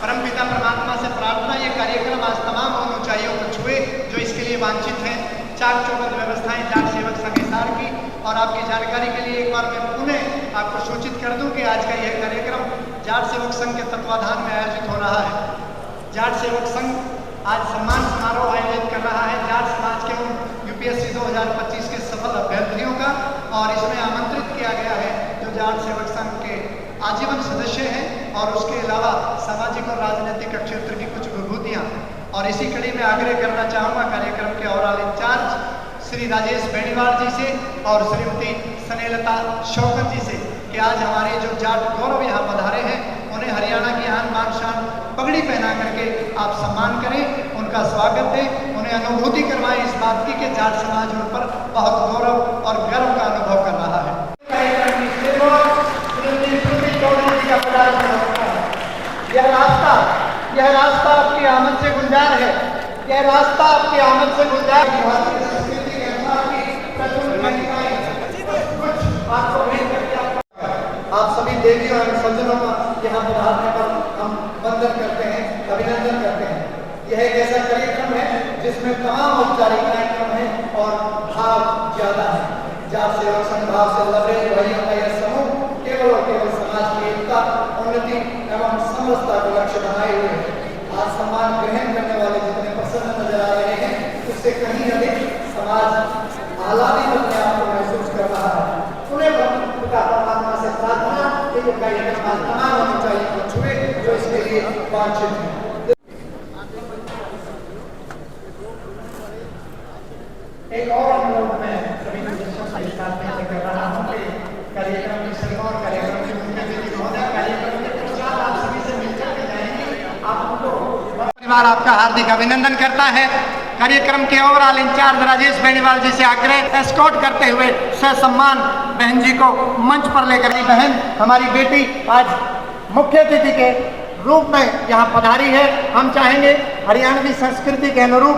परमपिता परमात्मा से प्रार्थना ये कार्यक्रम आज तमाम उन ऊंचाइयों को छुए जो इसके लिए वांछित हैं। चाक चौबंद व्यवस्थाएं जाट सेवक संघ हिसार की। और आपकी जानकारी के लिए एक बार मैं पुनः आपको सूचित कर दूं कि आज का यह कार्यक्रम जाट सेवक संघ के तत्वाधान में आयोजित हो रहा है। जाट सेवक संघ आज सम्मान समारोह आयोजित कर रहा है जाट समाज के उन यूपीएससी 2025 के सफल अभ्यर्थियों का। और इसमें आमंत्रित किया गया है जो जाट सेवक संघ के आजीवन सदस्य हैं और उसके अलावा सामाजिक और राजनीतिक क्षेत्र की कुछ विभूतियां। और इसी कड़ी में आग्रह करना चाहूँगा कार्यक्रम के ओवरऑल इंचार्ज श्री राजेश बेनीवाल जी से और श्रीमती स्नेहलता शौकत जी से कि आज हमारे जो जाट गौरव यहाँ पधारे हैं उन्हें हरियाणा की आन बान शान पगड़ी पहना करके आप सम्मान करें, उनका स्वागत दें, उन्हें अनुभूति करवाएं इस बात की कि जाट समाज उन पर बहुत गौरव और गर्व का अनुभव कर रहा है। यह रास्ता आपकी आमद से गुलजार है। यह रास्ता आपकी आमद से गुलजार भारतीय संस्कृति के अनुसार आप सभी देवियों और सज्जनों का यहाँ पधारने पर हम वंदन करते हैं, अभिनंदन करते हैं। यह एक ऐसा कार्यक्रम है जिसमें तमाम औपचारिक कार्यक्रम है और भाव ज्यादा है। जाट सेवक संघ भाव से लबरेज भाइयों का यह समूह केवल और केवल समाज की एकता, उन्नति एवं समरसता को लक्ष्य बनाए हुए है। आज सम्मान ग्रहण करने वाले जितने प्रसन्न नजर आ रहे हैं उससे कहीं अधिक समाज आह्लादित अपने आप को महसूस कर रहा है। उन्हें पिता परमात्मा से प्रार्थना कि ये कार्यक्रम तमाम ऊंचाइयों को छुए जो इसके लिए वांछित है। एक और अनुरोध मैं सभी सदस्यों से इस बात में कर रहा हूँ कि कार्यक्रम की सभी और कार्यक्रम की मुख्य अतिथि महोदय कार्यक्रम के पश्चात आप सभी से मिलकर के जाएंगे। आपको परिवार आपका हार्दिक अभिनंदन करता है। कार्यक्रम के ओवरऑल इंचार्ज राजेश बेनीवाल जी से आग्रह एस्कॉर्ट करते हुए ससम्मान बहन जी को मंच पर लेकर बहन हमारी बेटी आज मुख्य अतिथि के रूप में यहाँ पधारी है। हम चाहेंगे हरियाणवी संस्कृति के अनुरूप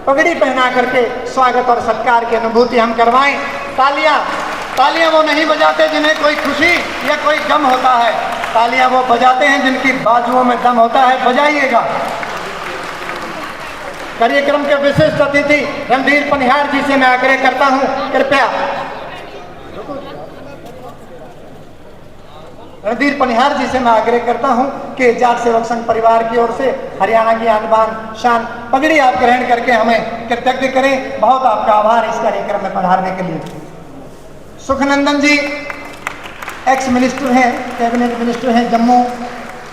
पगड़ी पहना करके स्वागत और सत्कार की अनुभूति हम करवाएं। तालियां वो नहीं बजाते जिन्हें कोई खुशी या कोई गम होता है, तालियां वो बजाते हैं जिनकी बाजुओं में दम होता है। बजाइएगा। कार्यक्रम के विशिष्ट अतिथि रणधीर पनिहार जी से मैं आग्रह करता हूं, कृपया रणधीर पनिहार जी से मैं आग्रह करता हूं कि जाट सेवक संघ परिवार की ओर से हरियाणा की आन बान शान पगड़ी आप ग्रहण करके हमें कृतज्ञ करें। बहुत आपका आभार इस कार्यक्रम में पधारने के लिए। सुखनंदन जी एक्स मिनिस्टर हैं, कैबिनेट मिनिस्टर हैं जम्मू,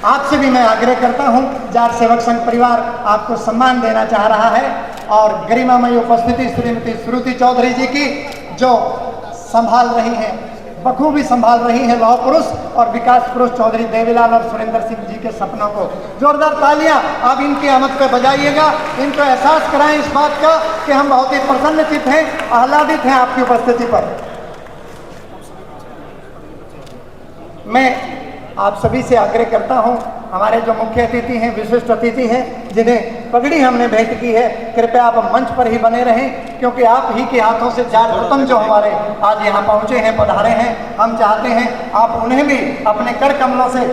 आपसे भी मैं आग्रह करता हूं, जाट सेवक संघ परिवार आपको सम्मान देना चाह रहा है। और गरिमामयी उपस्थिति श्रीमती श्रुति चौधरी जी की जो संभाल रही हैं, बखूबी संभाल रही है लौह पुरुष और विकास पुरुष चौधरी देवीलाल और सुरेंद्र सिंह जी के सपनों को। जोरदार तालियां आप इनकी आमद पे बजाइएगा। इनको एहसास कराएं इस बात का कि हम बहुत ही प्रसन्नचित्त हैं, आह्लादित हैं आपकी उपस्थिति पर। मैं आप सभी से आग्रह करता हूं, हमारे जो मुख्य अतिथि हैं, विशिष्ट अतिथि हैं, जिन्हें पगड़ी हमने भेंट की है, कृपया आप मंच पर ही बने रहें क्योंकि आप ही के हाथों से जाट रत्न जो हमारे आज यहाँ पहुँचे हैं, पधारे हैं, हम चाहते हैं आप उन्हें भी अपने कर कमलों से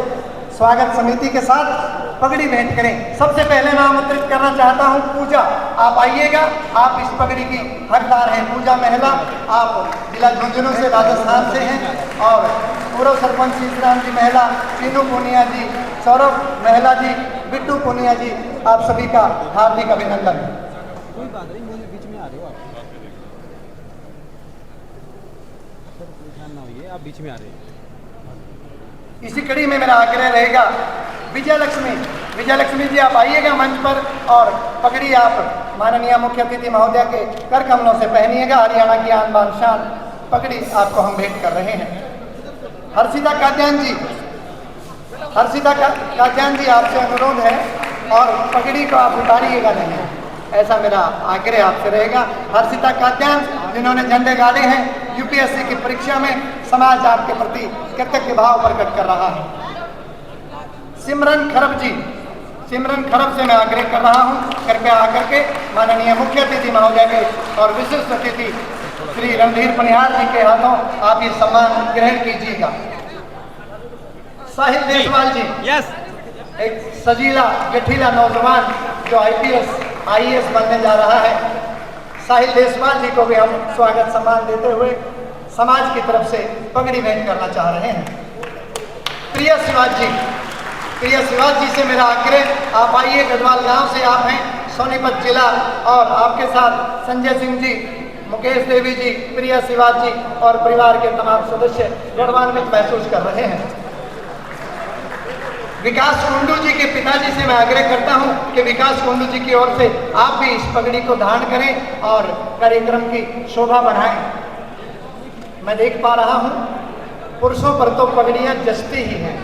स्वागत समिति के साथ पगड़ी भेंट करें। सबसे पहले मैं आमंत्रित करना चाहता हूं पूजा, आप आइएगा। आप इस पगड़ी की हकदार हैं। पूजा महिला, आप जिला झुंझुनू से राजस्थान से हैं और पूर्व सरपंच श्रीराम जी महिला, चीनू पूनिया जी, सौरभ महिला जी, बिट्टू पूनिया जी, आप सभी का हार्दिक अभिनंदन। कोई बात नहीं, मुझे बीच में आ रहे हो आप बीच में आ रहे हैं। इसी कड़ी में मेरा आग्रह रहेगा विजय लक्ष्मी जी आप आइएगा मंच पर और पगड़ी आप माननीय मुख्य अतिथि महोदय के कर कमलों से पहनिएगा। हरियाणा की आन बान शान पगड़ी आपको हम भेंट कर रहे हैं। हर्षिता कात्यायन जी आपसे अनुरोध है और पगड़ी को आप उतारिएगा नहीं, ऐसा मेरा आग्रह आपसे रहेगा। हर्षिता कात्यायन जिन्होंने झंडे गाड़े हैं, यूपीएससी की परीक्षा में समाज आपके प्रति कृतज्ञ भाव प्रकट कर रहा है। सिमरन खरब से मैं आग्रह कर रहा हूं, कृपया आकर के माननीय मुख्य अतिथि महोदय के और विशिष्ट अतिथि श्री रणधीर पनिहार जी के हाथों आप ये सम्मान ग्रहण कीजिएगा। साहिल देशवाल जी, यस, एक सजीला गठीला नौजवान जो IAS बनने जा रहा है, साहिल देशवाल जी को भी हम स्वागत सम्मान देते हुए समाज की तरफ से पगड़ी भेंट करना चाह रहे हैं। प्रिय शिवाज जी से मेरा आग्रह, आप आइए, गढ़वाल गांव से आप हैं, सोनीपत जिला, और आपके साथ संजय सिंह जी, मुकेश देवी जी, प्रिय शिवाज जी और परिवार के तमाम सदस्य गौरवान्वित महसूस कर रहे हैं। विकास कुंडू जी के पिताजी से मैं आग्रह करता हूं कि विकास कुंडू जी की ओर से आप भी इस पगड़ी को धारण करें और कार्यक्रम की शोभा बढ़ाएं। मैं देख पा रहा हूं पुरुषों पर तो पगड़ियां जचती ही हैं,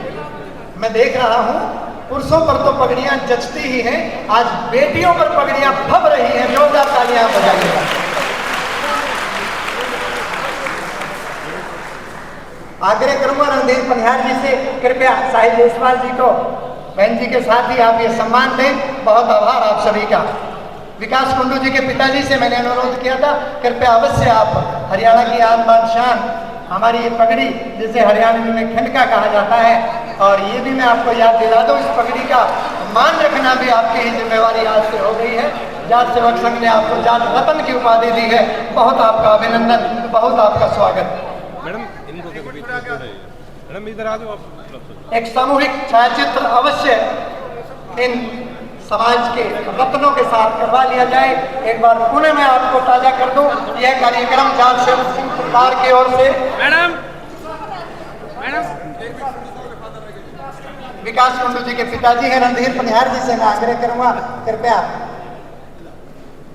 मैं देख रहा हूं पुरुषों पर तो पगड़ियां जचती ही हैं, आज बेटियों पर पगड़ियां फब रही हैं। जोरदार तालियां बजाइएगा। आग्रह करूंगा रणधीर पनिहार जी से, कृपया साहिल देशवाल जी को बहन जी के साथ ही आप ये सम्मान दें। बहुत आभार आप सभी का। विकास कुंडू जी के पिताजी से मैंने अनुरोध किया था, कृपया अवश्य आप हरियाणा की आन बान शान हमारी ये पगड़ी, जिसे हरियाणवी में खंडका कहा जाता है, और ये भी मैं आपको याद दिला दूं, इस पगड़ी का मान रखना भी आपकी ही जिम्मेवारी आज से हो गई है। जाट सेवक संघ ने आपको जाट रत्न की उपाधि दी है, बहुत आपका अभिनंदन, बहुत आपका स्वागत। मैडम इधर आ जाओ आप। एक सामूहिक छायाचित्र अवश्य इन समाज के रत्नों के साथ करवा लिया जाए। एक बार पुनः मैं आपको ताजा कर दूं, यह कार्यक्रम जाट सेवक सिंह परिवार की ओर से मैडम विकास कुंडू जी के पिताजी हैं रणधीर पनिहार जी से मैं आग्रह करूंगा, कृपया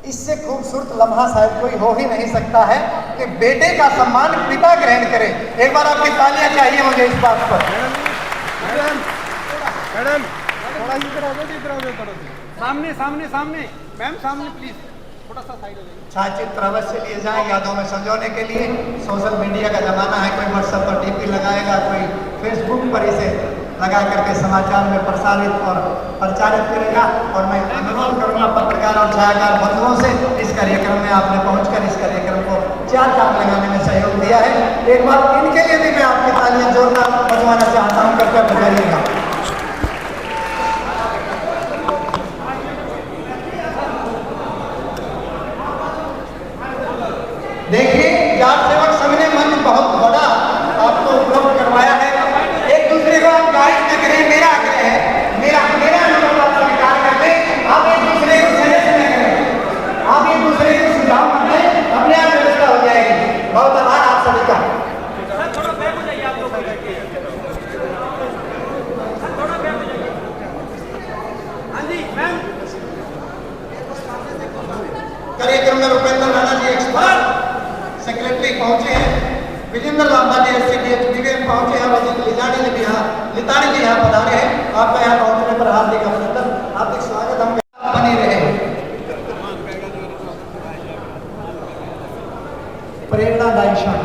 इससे खूबसूरत लम्हा शायद कोई हो ही नहीं सकता है कि बेटे का सम्मान पिता ग्रहण करे। एक बार आपकी तालियां चाहिए मुझे इस बात पर। मैडम थोड़ा इधर आ जाओ, सामने सामने सामने मैम, सामने प्लीज, थोड़ा सा साइड हो जाइए। छायाचित्र अवश्य लिए जाएं यादों में संजोने के लिए। सोशल मीडिया का जमाना है, कोई व्हाट्सएप पर DP लगाएगा, कोई फेसबुक पर इसे लगा करके समाचार में प्रसारित और प्रचारित करेगा। और मैं अनुरोध करूंगा पत्रकार और छायाकार बंधुओं से, इस कार्यक्रम में आपने पहुंचकर इस कार्यक्रम को 4 चांद लगाने में सहयोग दिया है। एक बार इनके लिए भी मैं आपकी तालियां जोरदार बजवाना चाहता हूं, कृपया बजाइएगा। देखिए, जाट सेवक संघ ने मंच बहुत बड़ा आपको उपलब्ध करवाया है। एक दूसरे को आप गाइड न करें, मेरा आग्रह है, मेरा अनुरोध आप स्वीकार कर लें। आप एक दूसरे को सजेस्ट न करें, आप एक दूसरे को सुझाव मत दें, अपने आप व्यवस्था हो जाएगी। बहुत आभार आप सभी का। कार्यक्रम में रुपेंद्र राणा जी एक्सपर्ट सेक्रेटरी पहुंचे हैं, विजेंद्र लांबा जी SCDH पहुंचे हैं, लितानी जी यहाँ पधारे हैं। आपका यहाँ पहुंचने पर हार्दिक अभिनंदन, हार्दिक स्वागत। हम बनी रहे प्रेरणादायी क्षण,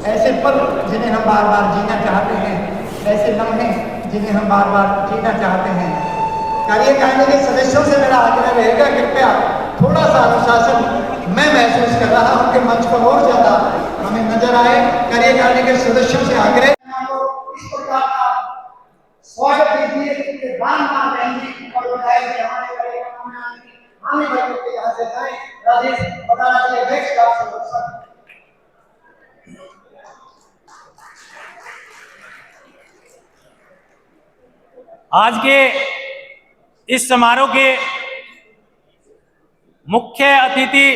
ऐसे पल जिन्हें हम बार बार जीना चाहते हैं, ऐसे लम्हे जिन्हें हम बार बार जीना चाहते हैं। कार्यकारिणी के सदस्यों से मेरा आग्रह रहेगा, कृपया थोड़ा सा अनुशासन मैं महसूस कर रहा हूं कि मंच पर और ज्यादा हमें नजर आए। कार्यकारिणी के सदस्यों से आग्रह इस प्रकार का स्वागत कीजिए कि बार-बार रहेंगे और बताएं कि हमारे कार्यक्रम में आने वाले के यहाँ से जाएं। राजेश बटाला जी अध्यक्ष का संरक्षण। आज के इस समारोह के मुख्य अतिथि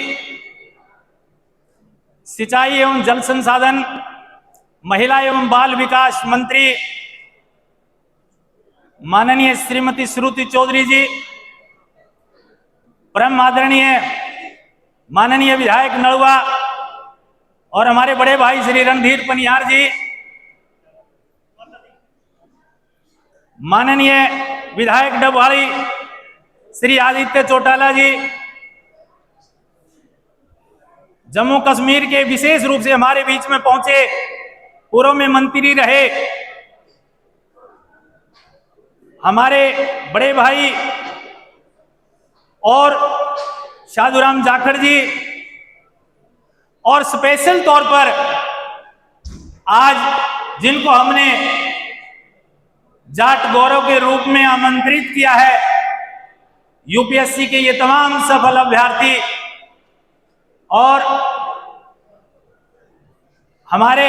सिंचाई एवं जल संसाधन, महिला एवं बाल विकास मंत्री माननीय श्रीमती श्रुति चौधरी जी, परम आदरणीय माननीय विधायक नलवा और हमारे बड़े भाई श्री रणधीर पनिहार जी, माननीय विधायक डबवाड़ी श्री आदित्य चौटाला जी, जम्मू कश्मीर के विशेष रूप से हमारे बीच में पहुंचे पूर्व में मंत्री रहे हमारे बड़े भाई और साधुराम जाखड़ जी, और स्पेशल तौर पर आज जिनको हमने जाट गौरव के रूप में आमंत्रित किया है। यूपीएससी के ये तमाम सफल अभ्यर्थी और हमारे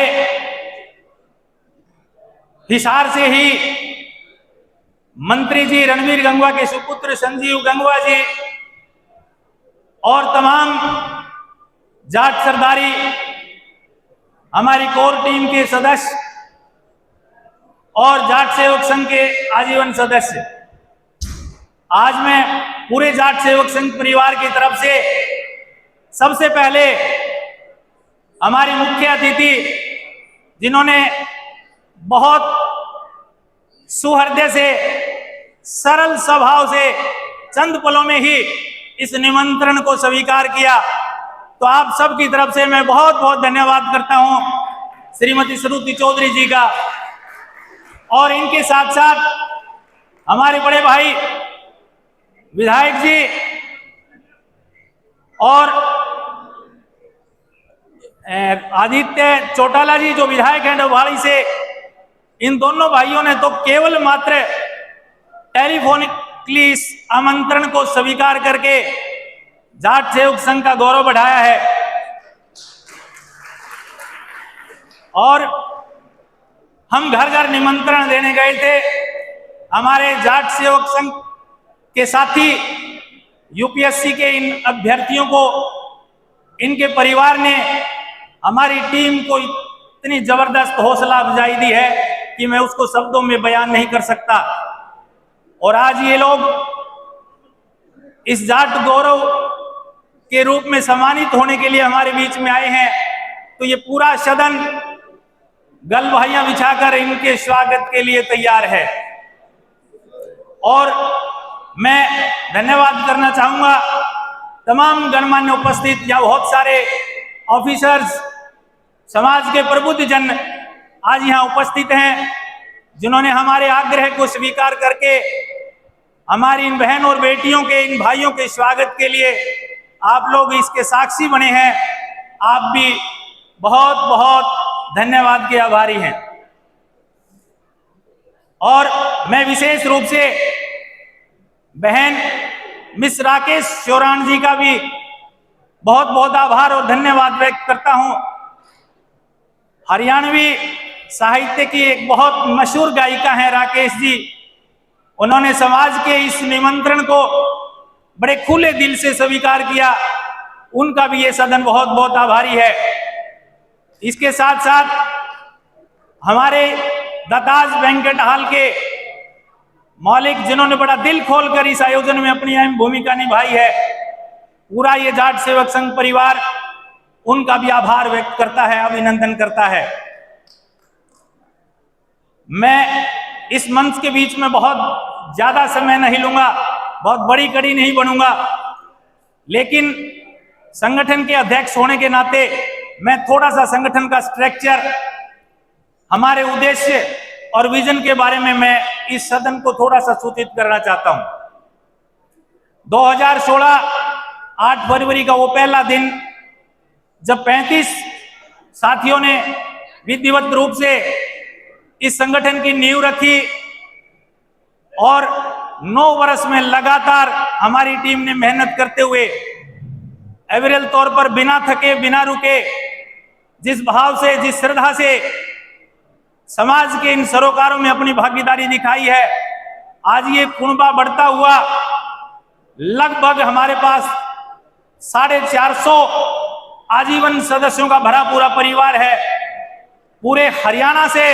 हिसार से ही मंत्री जी रणवीर गंगवा के सुपुत्र संजीव गंगवा जी और तमाम जाट सरदारी हमारी कोर टीम के सदस्य और जाट सेवक संघ के आजीवन सदस्य, आज मैं पूरे जाट सेवक संघ परिवार की तरफ से सबसे पहले हमारी मुख्य अतिथि जिन्होंने बहुत सुहृदय से सरल स्वभाव से चंद पलों में ही इस निमंत्रण को स्वीकार किया, तो आप सब की तरफ से मैं बहुत बहुत धन्यवाद करता हूं श्रीमती श्रुति चौधरी जी का। और इनके साथ साथ हमारे बड़े भाई विधायक जी और आदित्य चौटाला जी जो विधायक हैं डबवाड़ी से, इन दोनों भाइयों ने तो केवल मात्र टेलीफोनिकली इस आमंत्रण को स्वीकार करके जाट सेवक संघ का गौरव बढ़ाया है। और हम घर घर निमंत्रण देने गए थे। हमारे जाट सेवक संघ के साथी यूपीएससी के इन अभ्यर्थियों को इनके परिवार ने हमारी टीम को इतनी जबरदस्त हौसला अफजाई दी है कि मैं उसको शब्दों में बयान नहीं कर सकता। और आज ये लोग इस जाट गौरव के रूप में सम्मानित होने के लिए हमारे बीच में आए हैं, तो ये पूरा सदन गलबहाइयां बिछाकर इनके स्वागत के लिए तैयार है। और मैं धन्यवाद करना चाहूंगा तमाम गणमान्य उपस्थित, या बहुत सारे ऑफिसर्स, समाज के प्रबुद्ध जन आज यहाँ उपस्थित हैं, जिन्होंने हमारे आग्रह को स्वीकार करके हमारी इन बहन और बेटियों के, इन भाइयों के स्वागत के लिए आप लोग इसके साक्षी बने हैं। आप भी बहुत बहुत धन्यवाद के आभारी हैं। और मैं विशेष रूप से बहन मिस राकेश चौरान जी का भी बहुत बहुत आभार और धन्यवाद व्यक्त करता हूं। हरियाणवी साहित्य की एक बहुत मशहूर गायिका है राकेश जी, उन्होंने समाज के इस निमंत्रण को बड़े खुले दिल से स्वीकार किया, उनका भी ये सदन बहुत बहुत आभारी है। इसके साथ साथ हमारे दत्ताज बैंकेट हॉल के मालिक, जिन्होंने बड़ा दिल खोलकर इस आयोजन में अपनी अहम भूमिका निभाई है, पूरा ये जाट सेवक संघ परिवार उनका भी आभार व्यक्त करता है, अभिनंदन करता है। मैं इस मंच के बीच में बहुत ज्यादा समय नहीं लूंगा, बहुत बड़ी कड़ी नहीं बनूंगा, लेकिन संगठन के अध्यक्ष होने के नाते मैं थोड़ा सा संगठन का स्ट्रक्चर, हमारे उद्देश्य और विजन के बारे में मैं इस सदन को थोड़ा सा सूचित करना चाहता हूं। 2016 8 फरवरी का वो पहला दिन जब 35 साथियों ने विधिवत रूप से इस संगठन की नींव रखी और 9 वर्ष में लगातार हमारी टीम ने मेहनत करते हुए एवरेल तौर पर बिना थके बिना रुके, जिस भाव से, जिस श्रद्धा से समाज के इन सरोकारों में अपनी भागीदारी दिखाई है, आज ये कुनबा बढ़ता हुआ लगभग हमारे पास 450 आजीवन सदस्यों का भरा पूरा परिवार है पूरे हरियाणा से।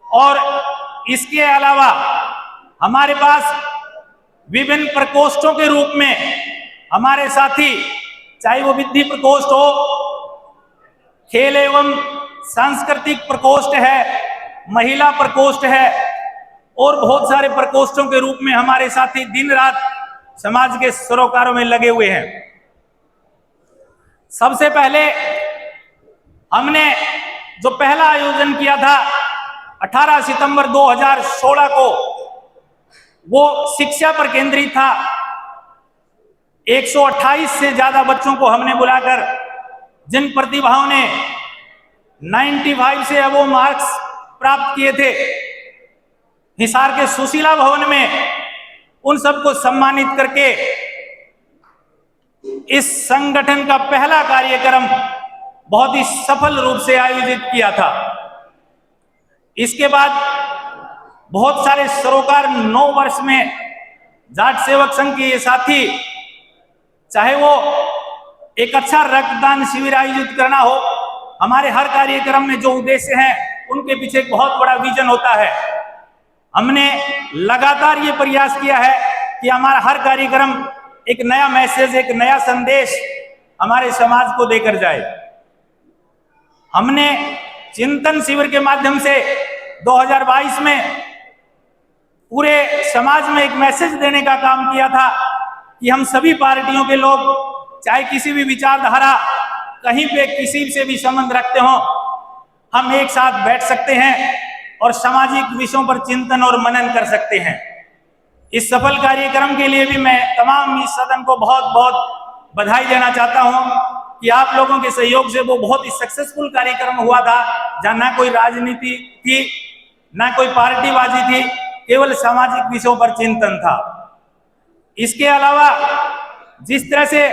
और इसके अलावा हमारे पास विभिन्न प्रकोष्ठों के रूप में हमारे साथी, चाहे वो विधि प्रकोष्ठ हो, खेल एवं सांस्कृतिक प्रकोष्ठ है, महिला प्रकोष्ठ है, और बहुत सारे प्रकोष्ठों के रूप में हमारे साथी दिन रात समाज के सरोकारों में लगे हुए हैं। सबसे पहले हमने जो पहला आयोजन किया था 18 सितंबर 2016 को, वो शिक्षा पर केंद्रित था। 128 से ज्यादा बच्चों को हमने बुलाकर, जिन प्रतिभाओं ने 95 से अबोव मार्क्स प्राप्त किए थे, हिसार के सुशीला भवन में उन सबको सम्मानित करके इस संगठन का पहला कार्यक्रम बहुत ही सफल रूप से आयोजित किया था। इसके बाद बहुत सारे सरोकार 9 वर्ष में जाट सेवक संघ के ये साथी, चाहे वो एक अच्छा रक्तदान शिविर आयोजित करना हो, हमारे हर कार्यक्रम में जो उद्देश्य हैं उनके पीछे एक बहुत बड़ा विजन होता है। हमने लगातार ये प्रयास किया है कि हमारा हर कार्यक्रम एक नया मैसेज, एक नया संदेश हमारे समाज को देकर जाए। हमने चिंतन शिविर के माध्यम से 2022 में पूरे समाज में एक मैसेज देने का काम किया था कि हम सभी पार्टियों के लोग, चाहे किसी भी विचारधारा, कहीं पे किसी से भी संबंध रखते हो, हम एक साथ बैठ सकते हैं और सामाजिक विषयों पर चिंतन और मनन कर सकते हैं। इस सफल कार्यक्रम के लिए भी मैं तमाम इस सदन को बहुत बहुत बधाई देना चाहता हूं कि आप लोगों के सहयोग से वो बहुत ही सक्सेसफुल कार्यक्रम हुआ था, जहां ना कोई राजनीति थी, ना कोई पार्टीबाजी थी, केवल सामाजिक विषयों पर चिंतन था। इसके अलावा जिस तरह से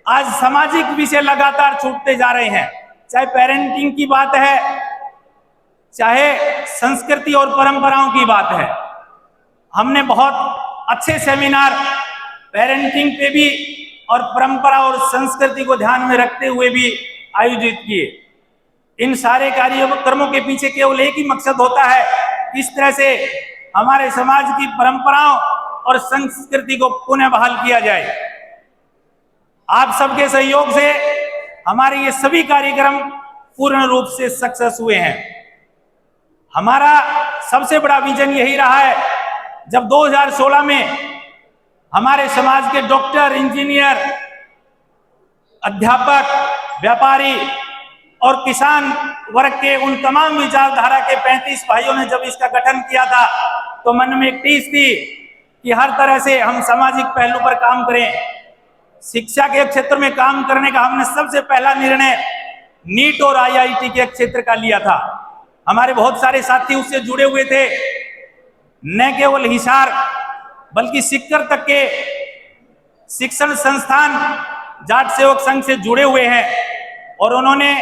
आज सामाजिक विषय लगातार छूटते जा रहे हैं, चाहे पेरेंटिंग की बात है, चाहे संस्कृति और परंपराओं की बात है, हमने बहुत अच्छे सेमिनार पेरेंटिंग पे भी और परंपरा और संस्कृति को ध्यान में रखते हुए भी आयोजित किए। इन सारे कार्यक्रमों के पीछे केवल एक ही मकसद होता है, किस तरह से हमारे समाज की परंपराओं और संस्कृति को पुनः बहाल किया जाए। आप सबके सहयोग से हमारे ये सभी कार्यक्रम पूर्ण रूप से सक्सेस हुए हैं। हमारा सबसे बड़ा विजन यही रहा है, जब 2016 में हमारे समाज के डॉक्टर, इंजीनियर, अध्यापक, व्यापारी और किसान वर्ग के उन तमाम विचारधारा के 35 भाइयों ने जब इसका गठन किया था, तो मन में एक टीस थी कि हर तरह से हम सामाजिक पहलू पर काम करें। शिक्षा के क्षेत्र में काम करने का हमने सबसे पहला निर्णय नीट और IIT के क्षेत्र का लिया था। हमारे बहुत सारे साथी उससे जुड़े हुए थे, न केवल हिसार बल्कि सिक्कर तक के शिक्षण संस्थान जाट सेवक संघ से जुड़े हुए हैं और उन्होंने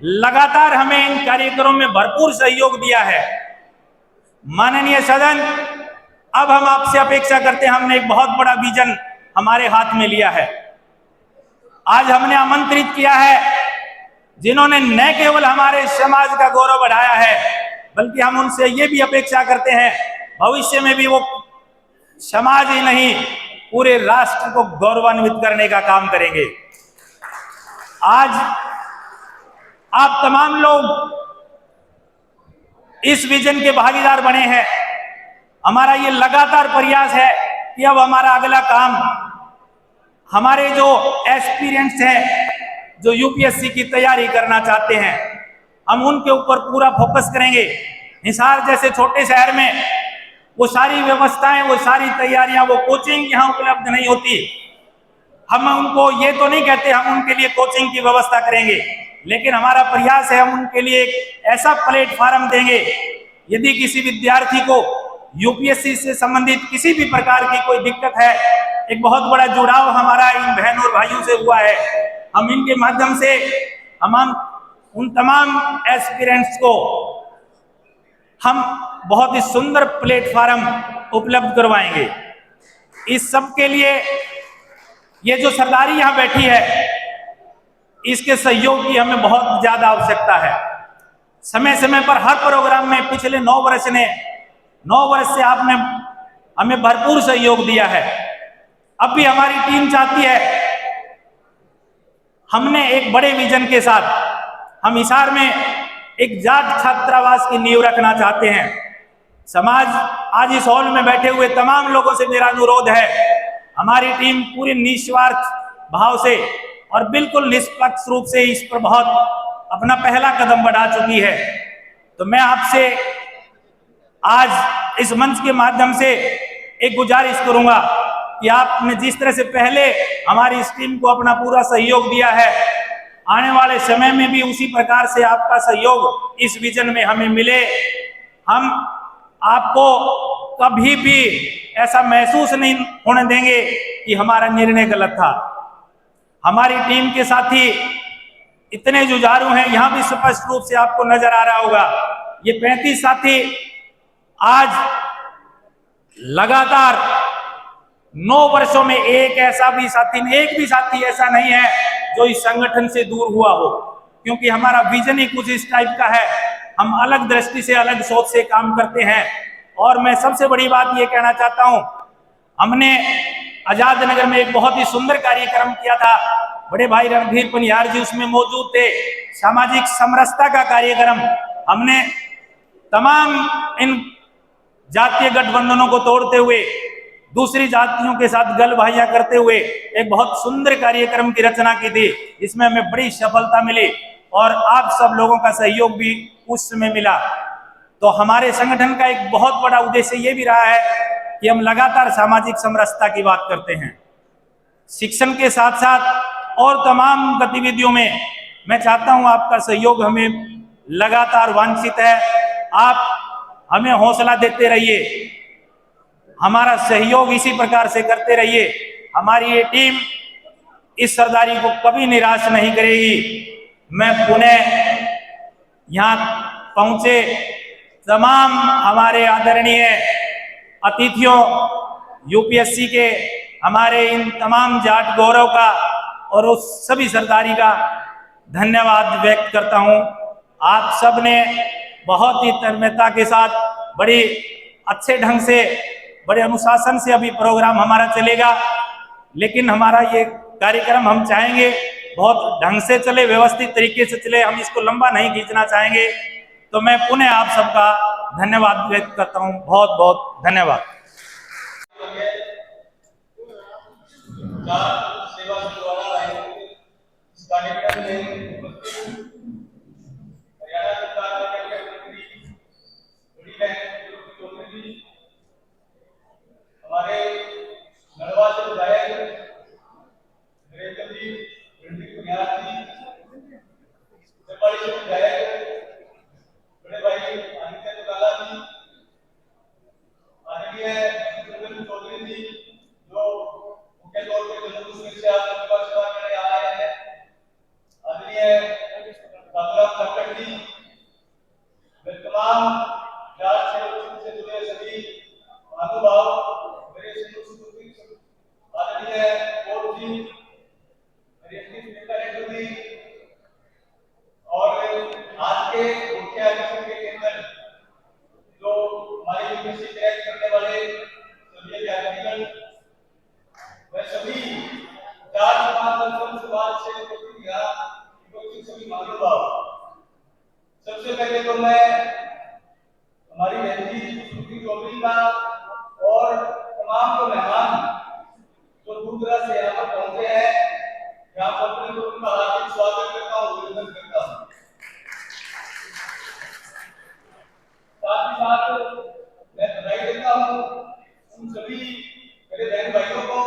लगातार हमें इन कार्यक्रमों में भरपूर सहयोग दिया है। माननीय सदन, अब हम आपसे अपेक्षा करते हैं, हमने एक बहुत बड़ा विजन हमारे हाथ में लिया है। आज हमने आमंत्रित किया है जिन्होंने न केवल हमारे समाज का गौरव बढ़ाया है, बल्कि हम उनसे ये भी अपेक्षा करते हैं भविष्य में भी वो समाज ही नहीं पूरे राष्ट्र को गौरवान्वित करने का काम करेंगे। आज आप तमाम लोग इस विजन के भागीदार बने हैं। हमारा ये लगातार प्रयास है कि अब हमारा अगला काम, हमारे जो एस्पिरेंट्स हैं, जो यूपीएससी की तैयारी करना चाहते हैं, हम उनके ऊपर पूरा फोकस करेंगे। हिसार जैसे छोटे शहर में वो सारी व्यवस्थाएं, वो सारी तैयारियां, वो कोचिंग यहाँ उपलब्ध नहीं होती। हम उनको ये तो नहीं कहते हम उनके लिए कोचिंग की व्यवस्था करेंगे, लेकिन हमारा प्रयास है हम उनके लिए एक ऐसा प्लेटफॉर्म देंगे, यदि किसी विद्यार्थी को यूपीएससी से संबंधित किसी भी प्रकार की कोई दिक्कत है, एक बहुत बड़ा जुड़ाव हमारा इन बहन और भाइयों से हुआ है। हम इनके माध्यम से हम उन तमाम एस्पिरेंट्स को हम बहुत ही सुंदर प्लेटफॉर्म उपलब्ध करवाएंगे। इस सब के लिए ये जो सरदारी यहाँ बैठी है, इसके सहयोग की हमें बहुत ज्यादा आवश्यकता है। समय समय पर हर प्रोग्राम में पिछले 9 वर्ष से आपने हमें भरपूर सहयोग दिया है। अब भी हमारी टीम चाहती है, हमने एक बड़े विजन के साथ हम हिसार में एक जाट छात्रावास की नींव रखना चाहते हैं। समाज, आज इस हॉल में बैठे हुए तमाम लोगों से मेरा अनुरोध है, हमारी टीम पूरी निस्वार्थ भाव से और बिल्कुल निष्पक्ष रूप से इस पर बहुत अपना पहला कदम बढ़ा चुकी है। तो मैं आपसे आज इस मंच के माध्यम से एक गुजारिश करूंगा कि आपने जिस तरह से पहले हमारी इस टीम को अपना पूरा सहयोग दिया है, आने वाले समय में भी उसी प्रकार से आपका सहयोग इस विजन में हमें मिले। हम आपको कभी भी ऐसा महसूस नहीं होने देंगे कि हमारा निर्णय गलत था। हमारी टीम के साथी इतने जुझारू हैं, यहां भी स्पष्ट रूप से आपको नजर आ रहा होगा। ये 35 साथी आज लगातार 9 वर्षों में एक भी साथी ऐसा नहीं है जो इस संगठन से दूर हुआ हो, क्योंकि हमारा विजन ही कुछ इस टाइप का है। हम अलग दृष्टि से, अलग सोच से काम करते हैं। और मैं सबसे बड़ी बात ये कहना चाहता हूं, हमने आजाद नगर में एक बहुत ही सुंदर कार्यक्रम किया था। बड़े भाई रणधीर पनियार जी उसमें मौजूद थे। सामाजिक समरसता का कार्यक्रम हमने तमाम इन जातीय गठबंधनों को तोड़ते हुए, दूसरी जातियों के साथ गलभाइयां करते हुए एक बहुत सुंदर कार्यक्रम की रचना की थी, जिसमें हमें बड़ी सफलता मिली और आप सब लोगों का सहयोग भी उस समय मिला। तो हमारे संगठन का एक बहुत बड़ा उद्देश्य ये भी रहा है कि हम लगातार सामाजिक समरसता की बात करते हैं। शिक्षण के साथ साथ और तमाम गतिविधियों में मैं चाहता हूं आपका सहयोग हमें लगातार वांछित है। आप हमें हौसला देते रहिए, हमारा सहयोग इसी प्रकार से करते रहिए। हमारी ये टीम इस सरदारी को कभी निराश नहीं करेगी। मैं पुनः यहाँ पहुंचे तमाम हमारे आदरणीय अतिथियों, यूपीएससी के हमारे इन तमाम जाट गौरव का और उस सभी सरदारी का धन्यवाद व्यक्त करता हूं। आप सब ने बहुत ही तन्मयता के साथ, बड़ी अच्छे ढंग से, बड़े अनुशासन से अभी प्रोग्राम हमारा चलेगा, लेकिन हमारा ये कार्यक्रम हम चाहेंगे बहुत ढंग से चले, व्यवस्थित तरीके से चले। हम इसको लंबा नहीं खींचना चाहेंगे। तो मैं पुनः आप सबका धन्यवाद व्यक्त करता हूं। बहुत बहुत धन्यवाद। सेवा द्वारा आयोजित इस कार्यक्रम में हरियाणा सरकार के मंत्री बड़ी बहन जी, हमारे नरवा से विधायक नरेंद्र जी, रणधीर पनियार जी, चपाड़ी से विधायक बड़े भाई आदित्य चौटाला जी, आदरणीय चौधरी जी जो मुख्य तौर पर जम्मू कश्मीर से आप लोगों का सेवा करने आ रहे हैं, आदरणीय बाबूराम खट्टर जी, तमाम जाट सेवक से जुड़े सभी महानुभाव, मेरे आदरणीय कोर्ट जी, जी और आज के मुख्य आकर्षण के केंद्र जो हमारी यूनिवर्सिटी क्रैक करने वाले सभी अध्यापकगण, वह सभी जाट समाज से सभी महानुभाव, सबसे पहले तो मैं हमारी बहन जी सुश्री चौधरी का और तमाम जो मेहमान जो दूर दराज से यहाँ पर पहुंचे हैं, यहाँ पर तो उनका हार्दिक स्वागत करता हूँ, अभिनंदन करता हूँ। साथ ही साथ मैं बधाई देता हूँ उन सभी मेरे बहन भाइयों को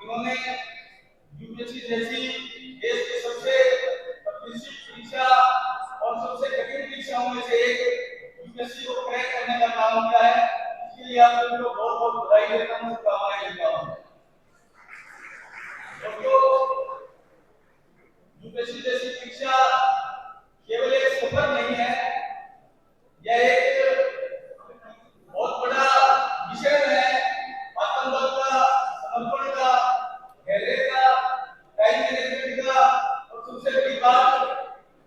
जिन्होंने यूपीएससी जैसी देश की सबसे प्रतिष्ठित परीक्षा और सबसे कठिन परीक्षाओं में से एक यूपीएससी को क्रैक करने का काम किया है। इसके लिए आप सभी को बहुत बहुत बधाई देता हूँ, शुभकामनाएं देता हूँ। यूपीएससी जैसी परीक्षा केवल एक सफर नहीं है, यह एक बहुत बड़ा मिशन है। आतंकवाद का, समर्पण का, धैर्य का, टाइम मैनेजमेंट का और सबसे बड़ी बात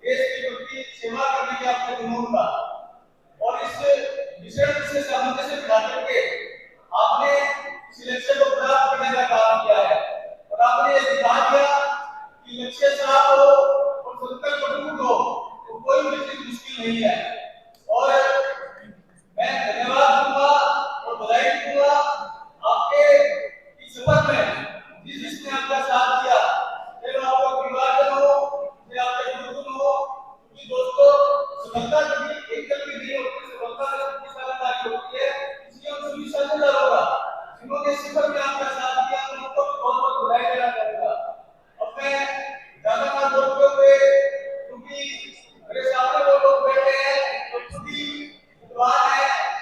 देश के प्रति सेवा करने के आपके जुनून का। और इस मिशन से सामंजस्य बिठा करके आपने इस लक्ष्य को प्राप्त करने का काम किया है और आपने ये दिखा दिया कि लक्ष्य साफ हो और संकल्प मजबूत हो तो कोई भी चीज मुश्किल नहीं है। और